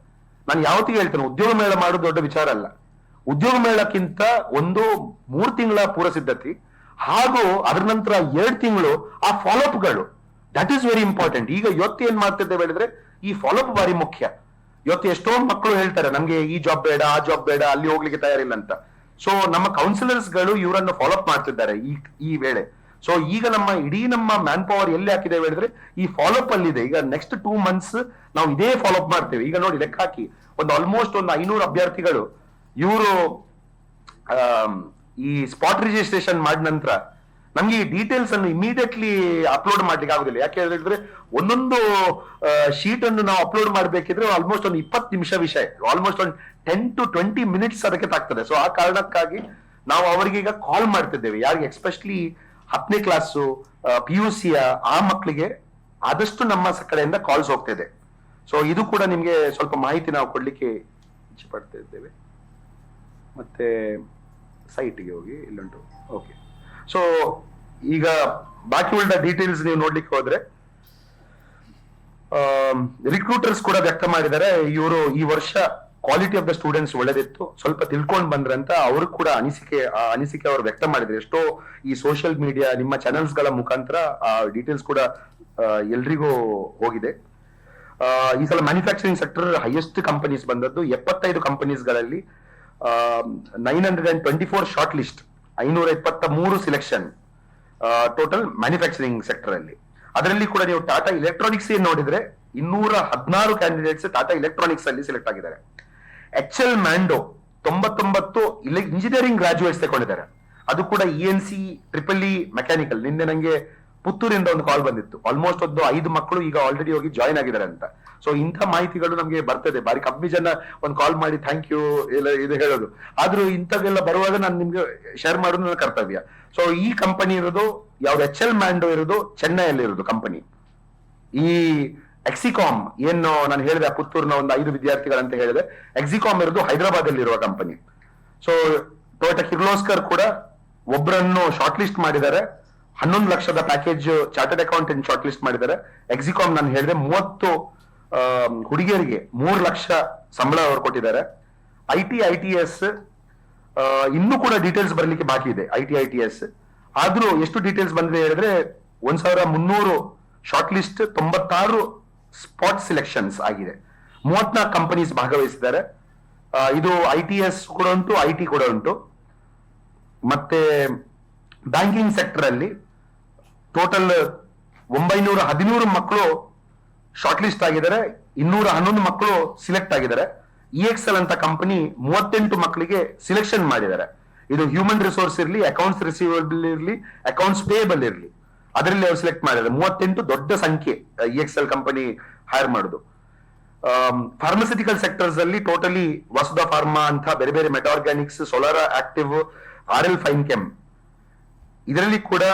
ನಾನು ಯಾವತ್ತಿಗೆ ಹೇಳ್ತೇನೆ, ಉದ್ಯೋಗ ಮೇಳ ಮಾಡೋದು ದೊಡ್ಡ ವಿಚಾರ ಅಲ್ಲ. ಉದ್ಯೋಗ ಮೇಳಕ್ಕಿಂತ ಒಂದು 3 ತಿಂಗಳ ಪೂರ್ವ ಸಿದ್ಧತೆ ಹಾಗೂ ಅದರ ನಂತರ 2 ತಿಂಗಳು ಆ ಫಾಲೋಅಪ್ಗಳು, ದಟ್ ಈಸ್ ವೆರಿ ಇಂಪಾರ್ಟೆಂಟ್. ಈಗ ಇವತ್ತು ಏನ್ ಮಾಡ್ತಿದ್ದೇವೆ ಹೇಳಿದ್ರೆ ಈ ಫಾಲೋಅಪ್ ಬಾರಿ ಮುಖ್ಯ. ಇವತ್ತು ಎಷ್ಟೊಂದು ಮಕ್ಕಳು ಹೇಳ್ತಾರೆ ನಮ್ಗೆ ಈ ಜಾಬ್ ಬೇಡ, ಆ ಜಾಬ್ ಬೇಡ, ಅಲ್ಲಿ ಹೋಗ್ಲಿಕ್ಕೆ ತಯಾರಿಲ್ಲ ಅಂತ. ಸೊ ನಮ್ಮ ಕೌನ್ಸಿಲರ್ಸ್ ಗಳು ಇವರನ್ನು ಫಾಲೋಅಪ್ ಮಾಡ್ತಿದ್ದಾರೆ ಈ ವೇಳೆ. ಸೊ ಈಗ ನಮ್ಮ ಮ್ಯಾನ್ ಪವರ್ ಎಲ್ಲಿ ಹಾಕಿದ್ದೇವೆ ಹೇಳಿದ್ರೆ ಈ ಫಾಲೋಅಪ್ ಅಲ್ಲಿ ಇದೆ. ಈಗ ನೆಕ್ಸ್ಟ್ 2 ಮಂತ್ಸ್ ನಾವು ಇದೇ ಫಾಲೋಅಪ್ ಮಾಡ್ತೇವೆ. ಈಗ ನೋಡಿ, ಲೆಕ್ಕ ಹಾಕಿ, ಆಲ್ಮೋಸ್ಟ್ ಒಂದು 500 ಅಭ್ಯರ್ಥಿಗಳು ಇವರು ಈ ಸ್ಪಾಟ್ ರಿಜಿಸ್ಟ್ರೇಷನ್ ಮಾಡಿದ ನಂತರ ನಮ್ಗೆ ಈ ಡೀಟೇಲ್ಸ್ ಅನ್ನು ಇಮಿಡಿಯೇಟ್ಲಿ ಅಪ್ಲೋಡ್ ಮಾಡ್ಲಿಕ್ಕೆ ಆಗುದಿಲ್ಲ. ಯಾಕೆ ಹೇಳಿದ್ರೆ ಒಂದೊಂದು ಶೀಟ್ ಅನ್ನು ನಾವು ಅಪ್ಲೋಡ್ ಮಾಡ್ಬೇಕಿದ್ರೆ ಆಲ್ಮೋಸ್ಟ್ ಒಂದು 20 ನಿಮಿಷ ವಿಷಯ, ಆಲ್ಮೋಸ್ಟ್ ಒಂದು 10 to 20 ಮಿನಿಟ್ಸ್ ಅದಕ್ಕೆ ತಾಗ್ತದೆ. ಸೊ ಆ ಕಾರಣಕ್ಕಾಗಿ ನಾವು ಅವರಿಗೆ ಈಗ ಕಾಲ್ ಮಾಡ್ತಿದ್ದೇವೆ. ಯಾರಿಗೆ ಎಸ್ಪೆಷಲಿ 10ನೇ ಕ್ಲಾಸು PUC ಆ ಮಕ್ಕಳಿಗೆ ಆದಷ್ಟು ನಮ್ಮ ಕಡೆಯಿಂದ ಕಾಲ್ಸ್ ಹೋಗ್ತಿದೆ. ಸೊ ಇದು ಕೂಡ ನಿಮ್ಗೆ ಸ್ವಲ್ಪ ಮಾಹಿತಿ ನಾವು ಕೊಡ್ಲಿಕ್ಕೆ ಇಚ್ಛೆ ಪಡ್ತಾ ಇದ್ದೇವೆ. ಮತ್ತೆ ಸೈಟ್ಗೆ ಹೋಗಿ ಇಲ್ಲುಂಟು. ಓಕೆ, ಸೊ ಈಗ ಬಾಕಿ ಉಳಿದ ಡೀಟೇಲ್ಸ್ ನೀವು ನೋಡ್ಲಿಕ್ಕೆ ಹೋದ್ರೆ ರಿಕ್ರೂಟರ್ಸ್ ಕೂಡ ವ್ಯಕ್ತ ಮಾಡಿದ್ದಾರೆ. ಇವರು ಈ ವರ್ಷ ಕ್ವಾಲಿಟಿ ಆಫ್ ದ ಸ್ಟೂಡೆಂಟ್ಸ್ ಒಳ್ಳೆದಿತ್ತು, ಸ್ವಲ್ಪ ತಿಳ್ಕೊಂಡ್ ಬಂದ್ರಂತ ಅವರು ಕೂಡ ಅನಿಸಿಕೆ ಅವರು ವ್ಯಕ್ತ ಮಾಡಿದ್ರು. ಎಷ್ಟೋ ಈ ಸೋಷಿಯಲ್ ಮೀಡಿಯಾ ನಿಮ್ಮ ಚಾನೆಲ್ಸ್ ಗಳ ಮುಖಾಂತರ ಆ ಡೀಟೇಲ್ಸ್ ಕೂಡ ಎಲ್ರಿಗೂ ಹೋಗಿದೆ. ಈ ಸಲ ಮ್ಯಾನುಫ್ಯಾಕ್ಚರಿಂಗ್ ಸೆಕ್ಟರ್ ಹೈಯೆಸ್ಟ್ ಕಂಪನೀಸ್ ಬಂದದ್ದು. 75 ಕಂಪನೀಸ್ ಗಳಲ್ಲಿ 924 short list, 523 selection total manufacturing sector ಅಲ್ಲಿ. ಅದರಲ್ಲಿ ಕೂಡ ನೀವು ಟಾಟಾ ಎಲೆಕ್ಟ್ರಾನಿಕ್ಸ್ ಏನ್ ನೋಡಿದ್ರೆ 216 ಕ್ಯಾಂಡಿಡೇಟ್ಸ್ ಟಾಟಾ ಎಲೆಕ್ಟ್ರಾನಿಕ್ಸ್ ಅಲ್ಲಿ ಸೆಲೆಕ್ಟ್ ಆಗಿದ್ದಾರೆ. HL ಮ್ಯಾಂಡೋ 99 ಇಂಜಿನಿಯರಿಂಗ್ ಗ್ರಾಜುಯೇಟ್ಸ್ ತಗೊಂಡಿದ್ದಾರೆ. ಅದು ಕೂಡ ENC EEE ಮೆಕ್ಯಾನಿಕಲ್. ನಿನ್ನೆ ನಂಗೆ ಪುತ್ತೂರಿಂದ ಒಂದು ಕಾಲ್ ಬಂದಿತ್ತು. ಆಲ್ಮೋಸ್ಟ್ ಒಂದು 5 ಮಕ್ಕಳು ಈಗ ಆಲ್ರೆಡಿ ಹೋಗಿ ಜಾಯ್ನ್ ಆಗಿದ್ದಾರೆ ಅಂತ. ಸೊ ಇಂಥ ಮಾಹಿತಿಗಳು ನಮ್ಗೆ ಬರ್ತದೆ. ಬಾರಿ ಕಮ್ಮಿ ಜನ ಒಂದು ಕಾಲ್ ಮಾಡಿ ಥ್ಯಾಂಕ್ ಯು ಇದು ಹೇಳೋದು. ಆದ್ರೂ ಇಂಥದ್ದೆಲ್ಲ ಬರುವಾಗ ನಾನು ನಿಮ್ಗೆ ಶೇರ್ ಮಾಡೋದು ನನ್ನ ಕರ್ತವ್ಯ. ಸೊ ಈ ಕಂಪನಿ ಇರೋದು ಯಾವ್ದು HL ಮ್ಯಾಂಡೋ ಇರೋದು ಚೆನ್ನೈಯಲ್ಲಿ ಇರೋದು ಕಂಪನಿ. ಈ ಎಕ್ಸಿಕಾಮ್ ಏನು ನಾನು ಹೇಳಿದೆ ಪುತ್ತೂರಿನ ಒಂದು 5 ವಿದ್ಯಾರ್ಥಿಗಳಂತ ಹೇಳಿದೆ, ಎಕ್ಸಿಕಾಮ್ ಇರೋದು ಹೈದರಾಬಾದ್ ಅಲ್ಲಿ ಇರುವ ಕಂಪನಿ. ಸೊ ಟೊಯೋಟಾ ಕಿರ್ಲೋಸ್ಕರ್ ಕೂಡ ಒಬ್ಬರನ್ನು ಶಾರ್ಟ್ ಲಿಸ್ಟ್ ಮಾಡಿದ್ದಾರೆ. 11 ಲಕ್ಷದ package chartered accountant short list ಮಾಡಿದ್ದಾರೆ. ಎಕ್ಸಿಕಾಮ್ ನಾನು ಹೇಳಿದೆ 30 ಹುಡುಗಿಯರಿಗೆ 3 ಲಕ್ಷ ಸಂಬಳ ಅವರು ಕೊಟ್ಟಿದ್ದಾರೆ. ITS ಇನ್ನೂ ಕೂಡ ಡೀಟೇಲ್ಸ್ ಬರ್ಲಿಕ್ಕೆ ಬಾಕಿ ಇದೆ. ITS ಆದ್ರೂ ಎಷ್ಟು ಡೀಟೇಲ್ಸ್ ಬಂದಿದೆ ಹೇಳಿದ್ರೆ 1300 ಶಾರ್ಟ್ ಲಿಸ್ಟ್, 96 ಸ್ಪಾಟ್ ಸಿಲೆಕ್ಷನ್ಸ್ ಆಗಿದೆ. 34 ಕಂಪನೀಸ್ ಭಾಗವಹಿಸಿದ್ದಾರೆ. ಇದು ITS ಕೂಡ ಉಂಟು, IT ಕೂಡ ಉಂಟು. ಮತ್ತೆ ಬ್ಯಾಂಕಿಂಗ್ ಸೆಕ್ಟರ್ ಅಲ್ಲಿ ಟೋಟಲ್ 913 ಮಕ್ಕಳು ಶಾರ್ಟ್ ಲಿಸ್ಟ್ ಆಗಿದ್ದಾರೆ, 211 ಮಕ್ಕಳು ಸಿಲೆಕ್ಟ್ ಆಗಿದ್ದಾರೆ. EXL ಅಂತ ಕಂಪನಿ 38 ಮಕ್ಕಳಿಗೆ ಸಿಲೆಕ್ಷನ್ ಮಾಡಿದ್ದಾರೆ. ಇದು ಹ್ಯೂಮನ್ ರಿಸೋರ್ಸ್ ಇರಲಿ, ಅಕೌಂಟ್ಸ್ ರಿಸೀವಬಲ್ ಇರಲಿ, ಅಕೌಂಟ್ಸ್ ಪೇಯಬಲ್ ಇರಲಿ, ಅದರಲ್ಲಿ ಅವ್ರು ಸಿಲೆಕ್ಟ್ ಮಾಡಿದ್ದಾರೆ. 38 ದೊಡ್ಡ ಸಂಖ್ಯೆ EXL ಕಂಪನಿ ಹೈರ್ ಮಾಡುದು. ಫಾರ್ಮಸ್ಯೂಟಿಕಲ್ ಸೆಕ್ಟರ್ಸ್ ಅಲ್ಲಿ ಟೋಟಲಿ ವಸುಧಾ ಫಾರ್ಮಾ ಅಂತ ಬೇರೆ ಬೇರೆ ಮೆಟಾರ್ಗ್ಯಾನಿಕ್ಸ್, ಸೋಲಾರಾ ಆಕ್ಟಿವ್, RL ಫೈನ್ ಕೆಮ್, ಇದರಲ್ಲಿ ಕೂಡ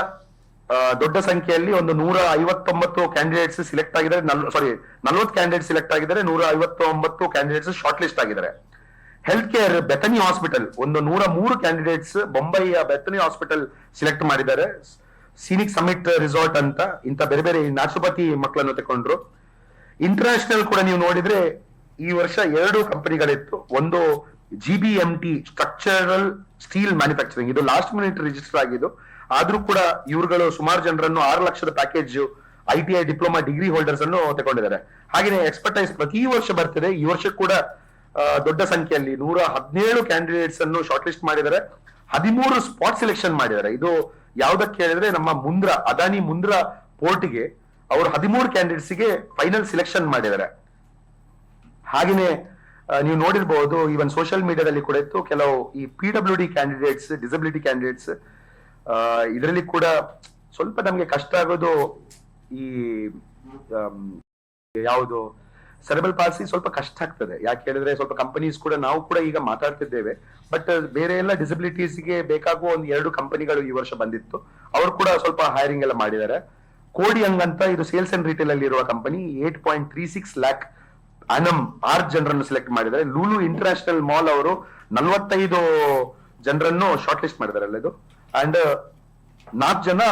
ದೊಡ್ಡ ಸಂಖ್ಯೆಯಲ್ಲಿ ಒಂದು 159 ಕ್ಯಾಂಡಿಡೇಟ್ಸ್ ಸಿಲೆಕ್ಟ್ ಆಗಿದ್ದಾರೆ. 40 ಕ್ಯಾಂಡಿಡೇಟ್ ಸಿಲೆಕ್ಟ್ ಆಗಿದ್ದಾರೆ, 159 ಕ್ಯಾಂಡಿಡೇಟ್ಸ್ ಶಾರ್ಟ್ ಲಿಸ್ಟ್ ಆಗಿದ್ದಾರೆ. ಹೆಲ್ತ್ ಕೇರ್ ಬೆಥನಿ ಹಾಸ್ಪಿಟಲ್ ಒಂದು 103 ಕ್ಯಾಂಡಿಡೇಟ್ಸ್ ಬೊಂಬೈಯ ಬೆಥನಿ ಹಾಸ್ಪಿಟಲ್ ಸಿಲೆಕ್ಟ್ ಮಾಡಿದ್ದಾರೆ. ಸೀನಿಕ್ ಸಮಿಟ್ ರಿಸಾರ್ಟ್ ಅಂತ ಇಂತ ಬೇರೆ ಬೇರೆ ನ್ಯಾಚುರೋಪತಿ ಮಕ್ಕಳನ್ನು ತಗೊಂಡ್ರು. ಇಂಟರ್ನ್ಯಾಷನಲ್ ಕೂಡ ನೀವು ನೋಡಿದ್ರೆ ಈ ವರ್ಷ 2 ಕಂಪನಿಗಳಿತ್ತು. ಒಂದು GBMT ಸ್ಟ್ರಕ್ಚರಲ್ ಸ್ಟೀಲ್ ಮ್ಯಾನುಫ್ಯಾಕ್ಚರಿಂಗ್, ಇದು ಲಾಸ್ಟ್ ಮಿನಿಟ್ ರಿಜಿಸ್ಟರ್ ಆಗಿದ್ದು. ಆದ್ರೂ ಕೂಡ ಇವ್ರುಗಳು ಸುಮಾರು ಜನರನ್ನು 6 ಲಕ್ಷದ package ITI diploma degree holders ಅನ್ನು ತಗೊಂಡಿದ್ದಾರೆ. ಹಾಗೆಯೇ ಎಕ್ಸ್ಪರ್ಟೈಸ್ ಪ್ರತಿ ವರ್ಷ ಬರ್ತಿದೆ. ಈ ವರ್ಷ ಕೂಡ ದೊಡ್ಡ ಸಂಖ್ಯೆಯಲ್ಲಿ 117 ಕ್ಯಾಂಡಿಡೇಟ್ಸ್ ಅನ್ನು ಶಾರ್ಟ್ ಲಿಸ್ಟ್ ಮಾಡಿದ್ದಾರೆ. 13 ಸ್ಪಾಟ್ ಸೆಲೆಕ್ಷನ್ ಮಾಡಿದ್ದಾರೆ. ಇದು ಯಾವ್ದಕ್ಕೆ ಹೇಳಿದ್ರೆ ನಮ್ಮ ಅದಾನಿ ಮುಂದ್ರಾ ಪೋರ್ಟ್ಗೆ ಅವರು 13 ಕ್ಯಾಂಡಿಡೇಟ್ಸ್ ಗೆ ಫೈನಲ್ ಸಿಲೆಕ್ಷನ್ ಮಾಡಿದ್ದಾರೆ. ಹಾಗೆಯೇ ನೀವು ನೋಡಿರ್ಬಹುದು, ಈವನ್ ಸೋಷಿಯಲ್ ಮೀಡಿಯಾದಲ್ಲಿ ಕೂಡ ಇತ್ತು ಕೆಲವು ಈ PWD ಕ್ಯಾಂಡಿಡೇಟ್ಸ್, ಡಿಸಬಿಲಿಟಿ ಕ್ಯಾಂಡಿಡೇಟ್ಸ್. ಇದರಲ್ಲಿ ಕೂಡ ಸ್ವಲ್ಪ ನಮ್ಗೆ ಕಷ್ಟ ಆಗೋದು ಈ ಯಾವುದು ಸೆರೆಬಲ್ ಪಾಲ್ಸಿ ಸ್ವಲ್ಪ ಕಷ್ಟ ಆಗ್ತದೆ. ಯಾಕೆ ಹೇಳಿದ್ರೆ ಸ್ವಲ್ಪ ಕಂಪನೀಸ್ ಕೂಡ ನಾವು ಕೂಡ ಈಗ ಮಾತಾಡ್ತಿದ್ದೇವೆ. ಬಟ್ ಬೇರೆ ಎಲ್ಲ ಡಿಸಬಿಲಿಟೀಸ್ಗೆ ಬೇಕಾಗುವ ಒಂದು 2 ಕಂಪನಿಗಳು ಈ ವರ್ಷ ಬಂದಿತ್ತು. ಅವರು ಕೂಡ ಸ್ವಲ್ಪ ಹೈರಿಂಗ್ ಎಲ್ಲ ಮಾಡಿದ್ದಾರೆ. ಕೋಡಿಯಂಗ್ ಅಂತ ಇದು ಸೇಲ್ಸ್ ಅಂಡ್ ರಿಟೇಲ್ ಅಲ್ಲಿ ಇರುವ ಕಂಪನಿ 8.36 ಲ್ಯಾಕ್ ಅನಮ್ 6 ಜನರನ್ನು ಸೆಲೆಕ್ಟ್ ಮಾಡಿದ್ದಾರೆ. ಲೂಲು ಇಂಟರ್ನ್ಯಾಷನಲ್ ಮಾಲ್ ಅವರು 45 ಜನರನ್ನು ಶಾರ್ಟ್ ಲಿಸ್ಟ್ ಮಾಡಿದ್ದಾರೆ. ಇದು ಅಂಡ್ 4 ಜನ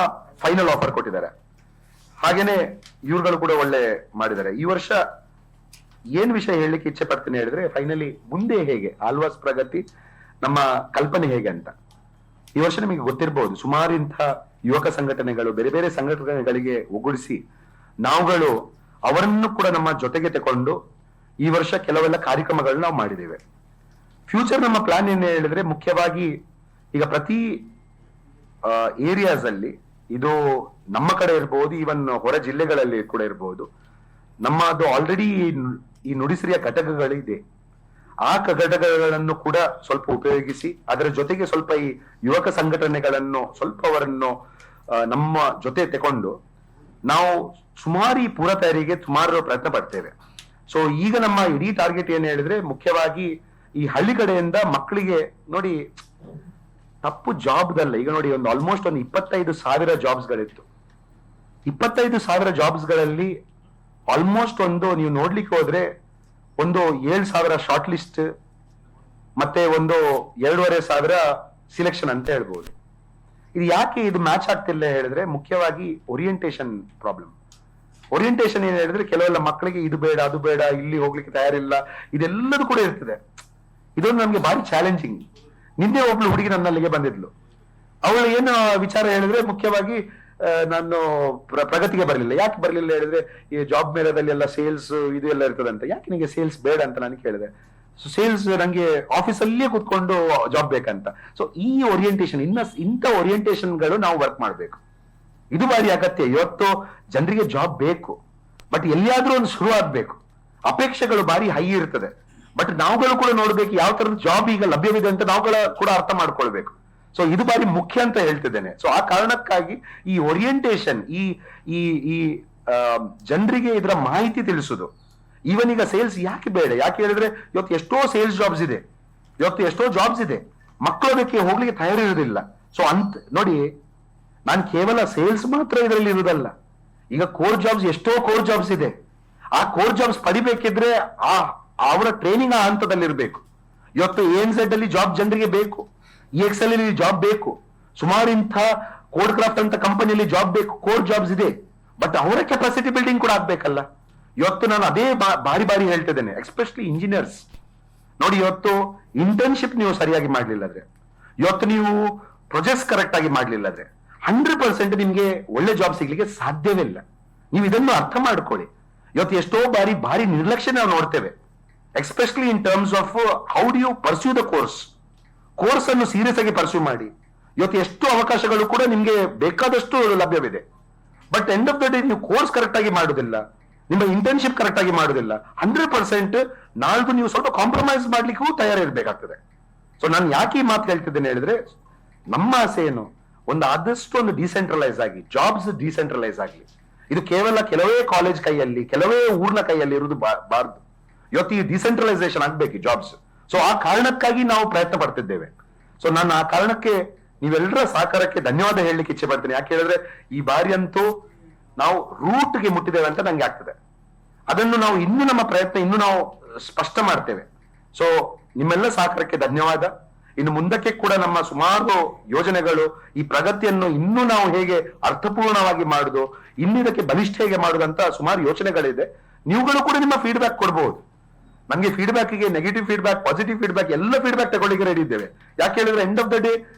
ಫೈನಲ್ ಆಫರ್ ಕೊಟ್ಟಿದ್ದಾರೆ. ಹಾಗೇನೆ ಇವ್ರುಗಳು ಕೂಡ ಒಳ್ಳೆ ಮಾಡಿದ್ದಾರೆ. ಈ ವರ್ಷ ಏನ್ ವಿಷಯ ಹೇಳಲಿಕ್ಕೆ ಇಚ್ಛೆ ಪಡ್ತೀನಿ ಹೇಳಿದ್ರೆ, ಫೈನಲಿ ಮುಂದೆ ಹೇಗೆ ಆಳ್ವಾಸ್ ಪ್ರಗತಿ ನಮ್ಮ ಕಲ್ಪನೆ ಹೇಗೆ ಅಂತ. ಈ ವರ್ಷ ನಿಮಗೆ ಗೊತ್ತಿರಬಹುದು, ಸುಮಾರು ಇಂಥ ಯುವಕ ಸಂಘಟನೆಗಳು ಬೇರೆ ಬೇರೆ ಸಂಘಟನೆಗಳಿಗೆ ಒಗ್ಗೂಡಿಸಿ ನಾವುಗಳು ಅವರನ್ನು ಕೂಡ ನಮ್ಮ ಜೊತೆಗೆ ತಕೊಂಡು ಈ ವರ್ಷ ಕೆಲವೆಲ್ಲ ಕಾರ್ಯಕ್ರಮಗಳು ನಾವು ಮಾಡಿದ್ದೇವೆ. ಫ್ಯೂಚರ್ ನಮ್ಮ ಪ್ಲಾನ್ ಏನ್ ಹೇಳಿದ್ರೆ, ಮುಖ್ಯವಾಗಿ ಈಗ ಪ್ರತಿ ಏರಿಯಾಸ್ ಅಲ್ಲಿ, ಇದು ನಮ್ಮ ಕಡೆ ಇರಬಹುದು, ಈವನ್ ಹೊರ ಜಿಲ್ಲೆಗಳಲ್ಲಿ ಕೂಡ ಇರಬಹುದು, ನಮ್ಮದು ಆಲ್ರೆಡಿ ಈ ನುಡಿಸಿರಿಯ ಘಟಕಗಳಿದೆ. ಆ ಘಟಕಗಳನ್ನು ಕೂಡ ಸ್ವಲ್ಪ ಉಪಯೋಗಿಸಿ ಅದರ ಜೊತೆಗೆ ಸ್ವಲ್ಪ ಈ ಯುವಕ ಸಂಘಟನೆಗಳನ್ನು ಸ್ವಲ್ಪ ಅವರನ್ನು ನಮ್ಮ ಜೊತೆ ತಕೊಂಡು ನಾವು ಸುಮಾರು ಈ ಪೂರ್ವ ತಯಾರಿಗೆ ಸುಮಾರು ಪ್ರಯತ್ನ ಪಡ್ತೇವೆ. ಸೊ ಈಗ ನಮ್ಮ ಇಡೀ ಟಾರ್ಗೆಟ್ ಏನ್ ಹೇಳಿದ್ರೆ, ಮುಖ್ಯವಾಗಿ ಈ ಹಳ್ಳಿ ಕಡೆಯಿಂದ ಮಕ್ಕಳಿಗೆ ನೋಡಿ ತಪ್ಪು ಜಾಬ್ದಲ್ಲ. ಈಗ ನೋಡಿ ಒಂದು ಆಲ್ಮೋಸ್ಟ್ ಒಂದು 25,000 ಜಾಬ್ಸ್ ಗಳಿತ್ತು. 25,000 ಜಾಬ್ಸ್ ಗಳಲ್ಲಿ ಆಲ್ಮೋಸ್ಟ್ ಒಂದು ನೀವು ನೋಡ್ಲಿಕ್ಕೆ ಹೋದ್ರೆ ಒಂದು 7,000 ಶಾರ್ಟ್ ಲಿಸ್ಟ್ ಮತ್ತೆ ಒಂದು 2,500 ಸಿಲೆಕ್ಷನ್ ಅಂತ ಹೇಳ್ಬೋದು. ಇದು ಯಾಕೆ ಇದು ಮ್ಯಾಚ್ ಆಗ್ತಿಲ್ಲ ಹೇಳಿದ್ರೆ, ಮುಖ್ಯವಾಗಿ ಓರಿಯಂಟೇಶನ್ ಪ್ರಾಬ್ಲಮ್. ಓರಿಯಂಟೇಶನ್ ಏನ್ ಹೇಳಿದ್ರೆ, ಕೆಲವೆಲ್ಲ ಮಕ್ಕಳಿಗೆ ಇದು ಬೇಡ ಅದು ಬೇಡ, ಇಲ್ಲಿ ಹೋಗ್ಲಿಕ್ಕೆ ತಯಾರಿಲ್ಲ, ಇದೆಲ್ಲದೂ ಕೂಡ ಇರ್ತದೆ. ಇದೊಂದು ನಮ್ಗೆ ಭಾರಿ ಚಾಲೆಂಜಿಂಗ್. ನಿನ್ನೆ ಒಬ್ಳು ಹುಡುಗಿ ನನ್ನಲ್ಲಿಗೆ ಬಂದಿದ್ಲು. ಅವಳು ಏನು ವಿಚಾರ ಹೇಳಿದ್ರೆ, ಮುಖ್ಯವಾಗಿ ನಾನು ಪ್ರಗತಿಗೆ ಬರಲಿಲ್ಲ. ಯಾಕೆ ಬರಲಿಲ್ಲ ಹೇಳಿದ್ರೆ, ಈ ಜಾಬ್ ಮೇಳದಲ್ಲಿ ಎಲ್ಲ ಸೇಲ್ಸ್ ಇದು ಎಲ್ಲ ಇರ್ತದಂತ. ಯಾಕೆ ನಿಮಗೆ ಸೇಲ್ಸ್ ಬೇಡ ಅಂತ ನಾನು ಕೇಳಿದೆ. ಸೊ ಸೇಲ್ಸ್ ನಂಗೆ ಆಫೀಸಲ್ಲೇ ಕೂತ್ಕೊಂಡು ಜಾಬ್ ಬೇಕಂತ. ಸೊ ಈ ಓರಿಯಂಟೇಶನ್, ಇಂಥ ಓರಿಯಂಟೇಶನ್ಗಳು ನಾವು ವರ್ಕ್ ಮಾಡ್ಬೇಕು. ಇದು ಭಾರಿ ಅಗತ್ಯ. ಇವತ್ತು ಜನರಿಗೆ ಜಾಬ್ ಬೇಕು, ಬಟ್ ಎಲ್ಲಿಯಾದ್ರೂ ಒಂದು ಶುರು ಆಗ್ಬೇಕು. ಅಪೇಕ್ಷೆಗಳು ಭಾರಿ ಹೈ ಇರ್ತದೆ, ಬಟ್ ನಾವುಗಳು ಕೂಡ ನೋಡ್ಬೇಕು ಯಾವ ತರದ ಜಾಬ್ ಈಗ ಲಭ್ಯವಿದೆ ಅಂತ ನಾವುಗಳ ಕೂಡ ಅರ್ಥ ಮಾಡ್ಕೊಳ್ಬೇಕು. ಸೊ ಇದು ಬಾರಿ ಮುಖ್ಯ ಅಂತ ಹೇಳ್ತಿದ್ದೇನೆ. ಸೊ ಆ ಕಾರಣಕ್ಕಾಗಿ ಈ ಓರಿಯಂಟೇಶನ್, ಈ ಜನರಿಗೆ ಇದರ ಮಾಹಿತಿ ತಿಳಿಸುದು. ಈವನ್ ಈಗ ಸೇಲ್ಸ್ ಯಾಕೆ ಬೇಡ, ಯಾಕೆ ಹೇಳಿದ್ರೆ ಇವತ್ತು ಎಷ್ಟೋ ಸೇಲ್ಸ್ ಜಾಬ್ಸ್ ಇದೆ, ಇವತ್ತು ಎಷ್ಟೋ ಜಾಬ್ಸ್ ಇದೆ, ಮಕ್ಕಳು ಅದಕ್ಕೆ ಹೋಗ್ಲಿಕ್ಕೆ ತಯಾರಿರುವುದಿಲ್ಲ. ಸೊ ಅಂತ ನೋಡಿ, ನಾನು ಕೇವಲ ಸೇಲ್ಸ್ ಮಾತ್ರ ಇದರಲ್ಲಿ ಇರುವುದಲ್ಲ. ಈಗ ಕೋರ್ ಜಾಬ್ಸ್, ಎಷ್ಟೋ ಕೋರ್ ಜಾಬ್ಸ್ ಇದೆ. ಆ ಕೋರ್ ಜಾಬ್ಸ್ ಪಡಿಬೇಕಿದ್ರೆ ಅವರ ಟ್ರೈನಿಂಗ್ ಆ ಹಂತದಲ್ಲಿ ಇರಬೇಕು. ಇವತ್ತು ANZ ಅಲ್ಲಿ ಜಾಬ್ ಜನರಿಗೆ ಬೇಕು, EXL ಅಲ್ಲಿ ಜಾಬ್ ಬೇಕು, ಸುಮಾರು ಇಂಥ ಕೋಡ್ ಕ್ರಾಫ್ಟ್ ಅಂತ ಕಂಪನಿಯಲ್ಲಿ ಜಾಬ್ ಬೇಕು, ಕೋರ್ ಜಾಬ್ಸ್ ಇದೆ. ಬಟ್ ಅವರ ಕೆಪಾಸಿಟಿ ಬಿಲ್ಡಿಂಗ್ ಕೂಡ ಆಗ್ಬೇಕಲ್ಲ. ಇವತ್ತು ನಾನು ಅದೇ ಬಾರಿ ಹೇಳ್ತಿದ್ದೇನೆ, ಎಸ್ಪೆಷಲಿ ಇಂಜಿನಿಯರ್ಸ್ ನೋಡಿ, ಇವತ್ತು ಇಂಟರ್ನ್ಶಿಪ್ ನೀವು ಸರಿಯಾಗಿ ಮಾಡ್ಲಿಲ್ಲ ಅಂದ್ರೆ, ಇವತ್ತು ನೀವು ಪ್ರೊಜೆಕ್ಟ್ಸ್ ಕರೆಕ್ಟ್ ಆಗಿ ಮಾಡ್ಲಿಲ್ಲ ಅಂದ್ರೆ 100% ನಿಮ್ಗೆ ಒಳ್ಳೆ ಜಾಬ್ ಸಿಗ್ಲಿಕ್ಕೆ ಸಾಧ್ಯವಿಲ್ಲ. ನೀವು ಇದನ್ನು ಅರ್ಥ ಮಾಡ್ಕೊಳ್ಳಿ. ಇವತ್ತು ಎಷ್ಟೋ ಭಾರಿ ನಿರ್ಲಕ್ಷ್ಯ ನಾವು ನೋಡ್ತೇವೆ, especially in terms of how do you pursue the course ಅನ್ನು ಸೀರಿಯಸ್ ಆಗಿ ಪರ್ಸ್ಯೂ ಮಾಡಿ. ಇವತ್ತು ಎಷ್ಟು ಅವಕಾಶಗಳು ಕೂಡ ನಿಮ್ಗೆ ಬೇಕಾದಷ್ಟು ಲಭ್ಯವಿದೆ. But end of the day ನೀವು ಕೋರ್ಸ್ ಕರೆಕ್ಟ್ ಆಗಿ ಮಾಡುದಿಲ್ಲ, ನಿಮ್ಮ ಇಂಟರ್ನ್ಶಿಪ್ ಕರೆಕ್ಟ್ ಆಗಿ ಮಾಡುದಿಲ್ಲ, 100% ನಾಳ್ದು ನೀವು ಸ್ವಲ್ಪ ಕಾಂಪ್ರಮೈಸ್ ಮಾಡ್ಲಿಕ್ಕೂ ತಯಾರಿರ್ಬೇಕಾಗ್ತದೆ. ಸೊ ನಾನು ಯಾಕೆ ಈ ಮಾತು ಹೇಳ್ತಿದ್ದೇನೆ ಹೇಳಿದ್ರೆ, ನಮ್ಮ ಆಸೆ ಏನು, ಆದಷ್ಟು ಒಂದು ಡಿಸೆಂಟ್ರಲೈಸ್ ಆಗಿ ಜಾಬ್ಸ್ ಡಿಸೆಂಟ್ರಲೈಸ್ ಆಗಲಿ. ಇದು ಕೇವಲ ಕೆಲವೇ ಕಾಲೇಜ್ ಕೈಯಲ್ಲಿ, ಕೆಲವೇ ಊರ್ನ ಕೈಯಲ್ಲಿ ಇರುವುದು ಬಾರ್ದು. ಇವತ್ತು ಈ ಡಿಸೆಂಟ್ರಲೈಸೇಷನ್ ಆಗ್ಬೇಕು ಜಾಬ್ಸ್. ಸೊ ಆ ಕಾರಣಕ್ಕಾಗಿ ನಾವು ಪ್ರಯತ್ನ ಪಡ್ತಿದ್ದೇವೆ. ಸೊ ನಾನು ಆ ಕಾರಣಕ್ಕೆ ನೀವೆಲ್ಲರ ಸಹಕಾರಕ್ಕೆ ಧನ್ಯವಾದ ಹೇಳಲಿಕ್ಕೆ ಇಚ್ಛೆ ಪಡ್ತೀನಿ. ಯಾಕೆ ಹೇಳಿದ್ರೆ, ಈ ಬಾರಿ ಅಂತೂ ನಾವು ರೂಟ್ಗೆ ಮುಟ್ಟಿದ್ದೇವೆ ಅಂತ ನಂಗೆ ಆಗ್ತದೆ. ಅದನ್ನು ನಾವು ಇನ್ನು ನಮ್ಮ ಪ್ರಯತ್ನ ಇನ್ನು ನಾವು ಸ್ಪಷ್ಟ ಮಾಡ್ತೇವೆ. ಸೊ ನಿಮ್ಮೆಲ್ಲ ಸಹಕಾರಕ್ಕೆ ಧನ್ಯವಾದ. ಇನ್ನು ಮುಂದಕ್ಕೆ ಕೂಡ ನಮ್ಮ ಸುಮಾರು ಯೋಜನೆಗಳು, ಈ ಪ್ರಗತಿಯನ್ನು ಇನ್ನೂ ನಾವು ಹೇಗೆ ಅರ್ಥಪೂರ್ಣವಾಗಿ ಮಾಡುದು, ಇನ್ನಿದಕ್ಕೆ ಬಲಿಷ್ಠ ಹೇಗೆ ಮಾಡುದಂತ ಸುಮಾರು ಯೋಚನೆಗಳಿದೆ. ನೀವುಗಳು ಕೂಡ ನಿಮ್ಮ ಫೀಡ್ಬ್ಯಾಕ್ ಕೊಡಬಹುದು. ನಮಗೆ ಫೀಡ್ಬ್ಯಾಕ್ಗೆ ನೆಗೆಟಿವ್ ಫೀಡ್ಬ್ಯಾಕ್, ಪಾಸಿಟಿವ್ ಫೀಡ್ಬ್ಯಾಕ್, ಎಲ್ಲ ಫೀಡ್ಬ್ಯಾಕ್ ತಗೊಳ್ಳಿಕ್ಕೆ ರೆಡಿ ಇದ್ದೇವೆ. ಯಾಕೆ ಹೇಳಿದ್ರೆ end of the day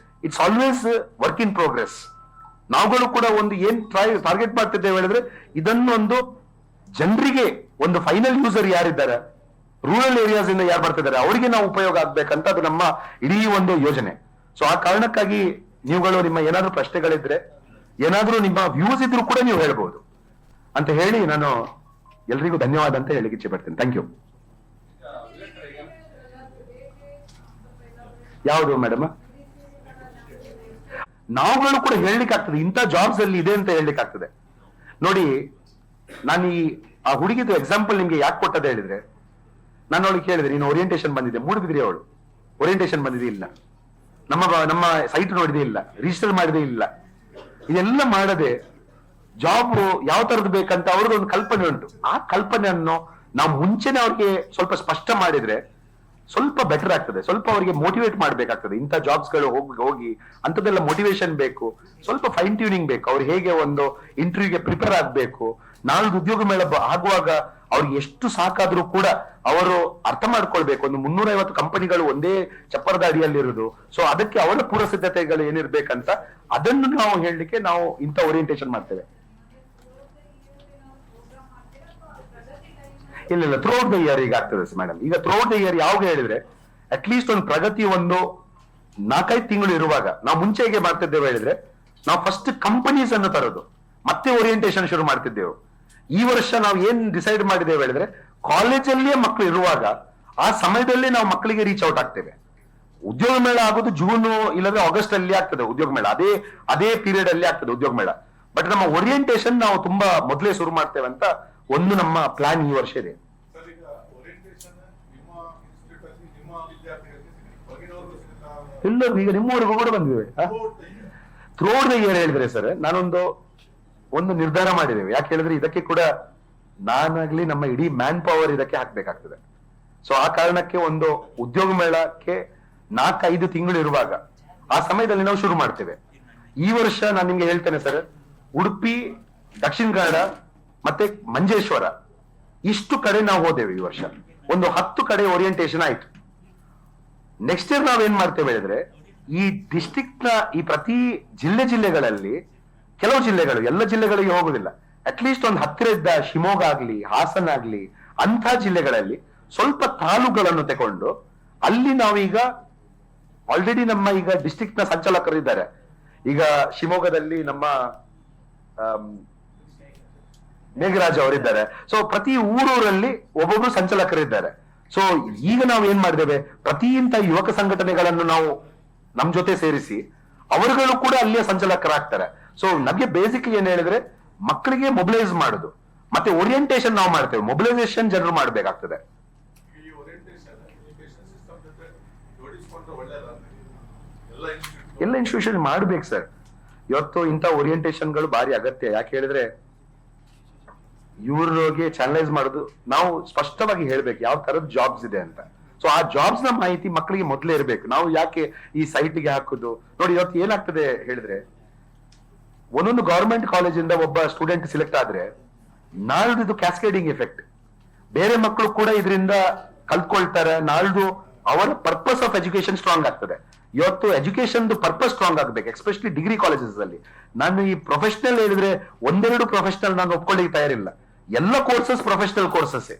it's always work in progress. ನಾವುಗಳು ಕೂಡ ಒಂದು ಏನ್ ಟಾರ್ಗೆಟ್ ಮಾಡ್ತಿದ್ದೇವೆ ಹೇಳಿದ್ರೆ, ಇದನ್ನು ಒಂದು ಜನರಿಗೆ ಒಂದು ಫೈನಲ್ ಯೂಸರ್ ಯಾರಿದ್ದಾರೆ, ರೂರಲ್ ಏರಿಯಾಸ್ ಇಂದ ಯಾರು ಬರ್ತಿದ್ದಾರೆ ಅವರಿಗೆ ನಾವು ಉಪಯೋಗ ಆಗ್ಬೇಕಂತ ಅದು ನಮ್ಮ ಇಡೀ ಒಂದು ಯೋಜನೆ. ಸೊ ಆ ಕಾರಣಕ್ಕಾಗಿ ನೀವುಗಳು ನಿಮ್ಮ ಏನಾದ್ರೂ ಪ್ರಶ್ನೆಗಳಿದ್ರೆ, ಏನಾದ್ರೂ ನಿಮ್ಮ ವ್ಯೂಸ್ ಇದ್ರೂ ಕೂಡ ನೀವು ಹೇಳ್ಬಹುದು ಅಂತ ಹೇಳಿ ನಾನು ಎಲ್ರಿಗೂ ಧನ್ಯವಾದ ಅಂತ ಹೇಳಿಕ್ಕೆ ಇಚ್ಛೆ ಪಡ್ತೇನೆ. Thank you. ಯಾವುದು ಮೇಡಮ್? ನಾವುಗಳು ಕೂಡ ಹೇಳಲಿಕ್ಕೆ ಆಗ್ತದೆ, ಇಂಥ ಜಾಬ್ಸ್ ಅಲ್ಲಿ ಇದೆ ಅಂತ ಹೇಳಲಿಕ್ಕೆ ಆಗ್ತದೆ. ನೋಡಿ, ನಾನು ಆ ಹುಡುಗಿದು ಎಕ್ಸಾಂಪಲ್ ನಿಮ್ಗೆ ಯಾಕೆ ಕೊಟ್ಟದೆ ಹೇಳಿದ್ರೆ, ನಾನು ಅವಳಿಗೆ ಕೇಳಿದ್ರೆ, ನೀನು ಓರಿಯಂಟೇಶನ್ ಬಂದಿದೆ, ಮೂಡುಬಿದ್ರಿ ಅವಳು ಓರಿಯಂಟೇಶನ್ ಬಂದಿದೆ ಇಲ್ಲ, ನಮ್ಮ ಸೈಟ್ ನೋಡಿದೆ ಇಲ್ಲ, ರಿಜಿಸ್ಟರ್ ಮಾಡಿದೆ ಇಲ್ಲ, ಇದೆಲ್ಲ ಮಾಡದೆ ಜಾಬ್ ಯಾವ ತರದ್ದು ಬೇಕಂತ ಅವ್ರದ್ದು ಒಂದು ಕಲ್ಪನೆ ಉಂಟು. ಆ ಕಲ್ಪನೆಯನ್ನು ನಾವು ಮುಂಚೆನೆ ಅವ್ರಿಗೆ ಸ್ವಲ್ಪ ಸ್ಪಷ್ಟ ಮಾಡಿದ್ರೆ ಸ್ವಲ್ಪ ಬೆಟರ್ ಆಗ್ತದೆ, ಸ್ವಲ್ಪ ಅವರಿಗೆ ಮೋಟಿವೇಟ್ ಮಾಡ್ಬೇಕಾಗ್ತದೆ. ಇಂಥ ಜಾಬ್ಸ್ ಗಳು ಹೋಗಿ ಅಂತದೆಲ್ಲ ಮೋಟಿವೇಶನ್ ಬೇಕು, ಸ್ವಲ್ಪ ಫೈನ್ ಟ್ಯೂನಿಂಗ್ ಬೇಕು. ಅವ್ರು ಹೇಗೆ ಒಂದು ಇಂಟರ್ವ್ಯೂಗೆ ಪ್ರಿಪೇರ್ ಆಗ್ಬೇಕು, ನಾಳೆ ಉದ್ಯೋಗ ಮೇಳ ಆಗುವಾಗ ಅವ್ರಿಗೆ ಎಷ್ಟು ಸಾಕಾದ್ರೂ ಕೂಡ ಅವರು ಅರ್ಥ ಮಾಡ್ಕೊಳ್ಬೇಕು. ಒಂದು 350 ಕಂಪನಿಗಳು ಒಂದೇ ಚಪ್ಪರದ ಅಡಿಯಲ್ಲಿರುವುದು. ಸೊ ಅದಕ್ಕೆ ಅವರ ಪೂರ್ವ ಸಿದ್ಧತೆಗಳು ಏನಿರ್ಬೇಕಂತ ಅದನ್ನು ನಾವು ಹೇಳಲಿಕ್ಕೆ ನಾವು ಇಂಥ ಓರಿಯಂಟೇಶನ್ ಮಾಡ್ತೇವೆ. ಇಲ್ಲ ಥ್ರೂಔಟ್ ದ ಇಯರ್ ಈಗ ಆಗ್ತದೆ ಮೇಡಮ್. ಈಗ ಥ್ರೂಔಟ್ ದ ಇಯರ್ ಯಾವಾಗ ಹೇಳಿದ್ರೆ ಅಟ್ಲೀಸ್ಟ್ ಒಂದು ಪ್ರಗತಿ ಒಂದು 4-5 ತಿಂಗಳು ಇರುವಾಗ, ನಾವು ಮುಂಚೆ ಹೇಗೆ ಮಾಡ್ತಿದ್ದೇವೆ ಹೇಳಿದ್ರೆ ನಾವು ಫಸ್ಟ್ ಕಂಪನೀಸ್ ಅನ್ನು ತರೋದು, ಮತ್ತೆ ಓರಿಯಂಟೇಶನ್ ಶುರು ಮಾಡ್ತಿದ್ದೆವು. ಈ ವರ್ಷ ನಾವು ಏನ್ ಡಿಸೈಡ್ ಮಾಡಿದ್ದೇವೆ ಹೇಳಿದ್ರೆ ಕಾಲೇಜಲ್ಲಿಯೇ ಮಕ್ಕಳು ಇರುವಾಗ ಆ ಸಮಯದಲ್ಲಿ ನಾವು ಮಕ್ಕಳಿಗೆ ರೀಚ್ ಔಟ್ ಆಗ್ತೇವೆ. ಉದ್ಯೋಗ ಮೇಳ ಆಗೋದು ಜೂನ್ ಇಲ್ಲದ್ರೆ ಆಗಸ್ಟ್ ಅಲ್ಲಿ ಆಗ್ತದೆ ಉದ್ಯೋಗ ಮೇಳ, ಅದೇ ಪೀರಿಯಡ್ ಅಲ್ಲಿ ಆಗ್ತದೆ ಉದ್ಯೋಗ ಮೇಳ. ಬಟ್ ನಮ್ಮ ಓರಿಯಂಟೇಶನ್ ನಾವು ತುಂಬಾ ಮೊದಲೇ ಶುರು ಮಾಡ್ತೇವೆ ಅಂತ ಒಂದು ನಮ್ಮ ಪ್ಲಾನ್ ಈ ವರ್ಷ ಇದೆ. ಎಲ್ಲರಿಗೂ ಈಗ ನಿಮ್ಮವರೆಗೂ ಕೂಡ ಬಂದಿವೆ. ಥ್ರೂಔಟ್ ದ ಇಯರ್ ಹೇಳಿದ್ರೆ ಸರ್ ಒಂದು ನಿರ್ಧಾರ ಮಾಡಿದ್ದೇವೆ. ಯಾಕೆ ಹೇಳಿದ್ರೆ ಇದಕ್ಕೆ ಕೂಡ ನಾನಾಗ್ಲಿ ನಮ್ಮ ಇಡೀ ಮ್ಯಾನ್ ಪವರ್ ಇದಕ್ಕೆ ಹಾಕ್ಬೇಕಾಗ್ತದೆ. ಸೊ ಆ ಕಾರಣಕ್ಕೆ ಒಂದು ಉದ್ಯೋಗ ಮೇಳಕ್ಕೆ 4-5 ತಿಂಗಳು ಇರುವಾಗ ಆ ಸಮಯದಲ್ಲಿ ನಾವು ಶುರು ಮಾಡ್ತೇವೆ. ಈ ವರ್ಷ ನಾನು ನಿಮ್ಗೆ ಹೇಳ್ತೇನೆ ಸರ್, ಉಡುಪಿ, ದಕ್ಷಿಣ ಕನ್ನಡ ಮತ್ತೆ ಮಂಜೇಶ್ವರ ಇಷ್ಟು ಕಡೆ ನಾವು ಹೋದೆವು. ಈ ವರ್ಷ ಒಂದು 10 ಕಡೆ ಓರಿಯಂಟೇಶನ್ ಆಯ್ತು. ನೆಕ್ಸ್ಟ್ ಇಯರ್ ನಾವೇನ್ ಮಾಡ್ತೇವೆ ಹೇಳಿದ್ರೆ ಈ ಡಿಸ್ಟ್ರಿಕ್ಟ್ ನ ಈ ಪ್ರತಿ ಜಿಲ್ಲೆಗಳಲ್ಲಿ ಕೆಲವು ಜಿಲ್ಲೆಗಳು, ಎಲ್ಲ ಜಿಲ್ಲೆಗಳಿಗೆ ಹೋಗುದಿಲ್ಲ, ಅಟ್ಲೀಸ್ಟ್ ಒಂದು ಹತ್ತಿರ ಇದ್ದ ಶಿವಮೊಗ್ಗ ಆಗ್ಲಿ, ಹಾಸನ ಆಗ್ಲಿ, ಅಂಥ ಜಿಲ್ಲೆಗಳಲ್ಲಿ ಸ್ವಲ್ಪ ತಾಲೂಕುಗಳನ್ನು ತಗೊಂಡು ಅಲ್ಲಿ ನಾವೀಗ ಆಲ್ರೆಡಿ ನಮ್ಮ ಈಗ ಡಿಸ್ಟ್ರಿಕ್ಟ್ ನ ಸಂಚಾಲಕರಿದ್ದಾರೆ. ಈಗ ಶಿವಮೊಗ್ಗದಲ್ಲಿ ನಮ್ಮ ಮೇಘರಾಜ್ ಅವರಿದ್ದಾರೆ. ಸೊ ಪ್ರತಿ ಊರಲ್ಲಿ ಒಬ್ಬೊಬ್ರು ಸಂಚಾಲಕರಿದ್ದಾರೆ. ಸೊ ಈಗ ನಾವು ಏನ್ ಮಾಡಿದ್ದೇವೆ, ಪ್ರತಿ ಇಂಥ ಯುವಕ ಸಂಘಟನೆಗಳನ್ನು ನಾವು ನಮ್ ಜೊತೆ ಸೇರಿಸಿ ಅವರುಗಳು ಕೂಡ ಅಲ್ಲಿಯ ಸಂಚಾಲಕರಾಗ್ತಾರೆ. ಸೊ ನಮ್ಗೆ ಬೇಸಿಕ್ ಏನ್ ಹೇಳಿದ್ರೆ ಮಕ್ಕಳಿಗೆ ಮೊಬಿಲೈಸ್ ಮಾಡುದು ಮತ್ತೆ ಓರಿಯಂಟೇಶನ್ ನಾವು ಮಾಡ್ತೇವೆ. ಮೊಬಿಲೈಸೇಷನ್ ಜನರು ಮಾಡ್ಬೇಕಾಗ್ತದೆ. ಎಲ್ಲ ಇನ್ಸ್ಟಿಟ್ಯೂಷನ್ ಮಾಡ್ಬೇಕು ಸರ್. ಇವತ್ತು ಇಂಥ ಓರಿಯಂಟೇಶನ್ಗಳು ಭಾರಿ ಅಗತ್ಯ. ಯಾಕೆ ಹೇಳಿದ್ರೆ ಇವ್ರಿಗೆ ಚಾನಲೈಸ್ ಮಾಡುದು, ನಾವು ಸ್ಪಷ್ಟವಾಗಿ ಹೇಳ್ಬೇಕು ಯಾವ ತರದ ಜಾಬ್ಸ್ ಇದೆ ಅಂತ. ಸೊ ಆ ಜಾಬ್ಸ್ ನ ಮಾಹಿತಿ ಮಕ್ಕಳಿಗೆ ಮೊದಲೇ ಇರ್ಬೇಕು. ನಾವು ಯಾಕೆ ಈ ಸೈಟ್ಗೆ ಹಾಕುದು ನೋಡಿ, ಇವತ್ತು ಏನಾಗ್ತದೆ ಹೇಳಿದ್ರೆ ಒಂದೊಂದು ಗವರ್ಮೆಂಟ್ ಕಾಲೇಜಿಂದ ಒಬ್ಬ ಸ್ಟೂಡೆಂಟ್ ಸಿಲೆಕ್ಟ್ ಆದ್ರೆ ನಾಳ್ದು ಕ್ಯಾಸ್ಕೇಡಿಂಗ್ ಎಫೆಕ್ಟ್, ಬೇರೆ ಮಕ್ಕಳು ಕೂಡ ಇದರಿಂದ ಕಲ್ತ್ಕೊಳ್ತಾರೆ. ನಾಳ್ದು ಅವರ ಪರ್ಪಸ್ ಆಫ್ ಎಜುಕೇಶನ್ ಸ್ಟ್ರಾಂಗ್ ಆಗ್ತದೆ. ಇವತ್ತು ಎಜುಕೇಶನ್ ಪರ್ಪಸ್ ಸ್ಟ್ರಾಂಗ್ ಆಗ್ಬೇಕು, ಎಸ್ಪೆಷಲಿ ಡಿಗ್ರಿ ಕಾಲೇಜಸ್ ಅಲ್ಲಿ. ನಾನು ಈ ಪ್ರೊಫೆಷನಲ್ ಹೇಳಿದ್ರೆ 1-2 ಪ್ರೊಫೆಷನಲ್ ನಾನು ಒಪ್ಕೊಳ್ಳಿಕ್ಕೆ ತಯಾರಿಲ್ಲ. ಎಲ್ಲ ಕೋರ್ಸಸ್ ಪ್ರೊಫೆಷನಲ್ ಕೋರ್ಸಸ್.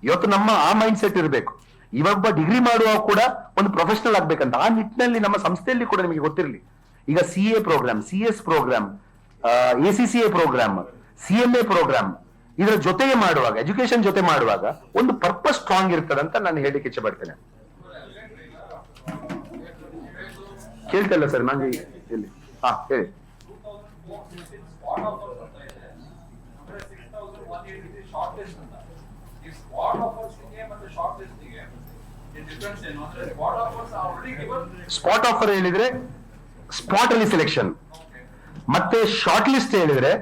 ಇವತ್ತು ನಮ್ಮ ಆ ಮೈಂಡ್ ಸೆಟ್ ಇರಬೇಕು. ಇವಾಗ ಡಿಗ್ರಿ ಮಾಡುವಾಗ ಕೂಡ ಒಂದು ಪ್ರೊಫೆಷನಲ್ ಆಗ್ಬೇಕಂತ ಆ ನಿಟ್ಟಿನಲ್ಲಿ ನಮ್ಮ ಸಂಸ್ಥೆಯಲ್ಲಿ ಕೂಡ ನಿಮಗೆ ಗೊತ್ತಿರಲಿ. ಈಗ CA program, CS program, ACCA program, CMA program ಇದರ ಜೊತೆಗೆ ಮಾಡುವಾಗ, ಎಜುಕೇಶನ್ ಜೊತೆ ಮಾಡುವಾಗ ಒಂದು ಪರ್ಪಸ್ ಸ್ಟ್ರಾಂಗ್ ಇರ್ತದೆ ಅಂತ ನಾನು ಹೇಳಿಕ್ಕೆ ಇಚ್ಛೆ ಪಡ್ತೇನೆ. ಕೇಳ್ತಲ್ಲ ಸರ್ ನಂಗೆ ಇಲ್ಲಿ? ಹಾ ಹೇಳಿ. ಸ್ಪಾಟ್ ಆಫರ್ ಹೇಳಿದ್ರೆ ಸ್ಪಾಟ್ ಅಲ್ಲಿ ಸೆಲೆಕ್ಷನ್, ಮತ್ತೆ ಶಾರ್ಟ್ ಲಿಸ್ಟ್ ಹೇಳಿದ್ರೆ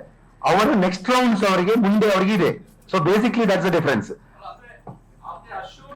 ಅವರ ನೆಕ್ಸ್ಟ್ ರೌಂಡ್ಸ್ ಅವರಿಗೆ ಮುಂದೆ ಅವರಿಗೆ ಇದೆ. So basically that's the difference.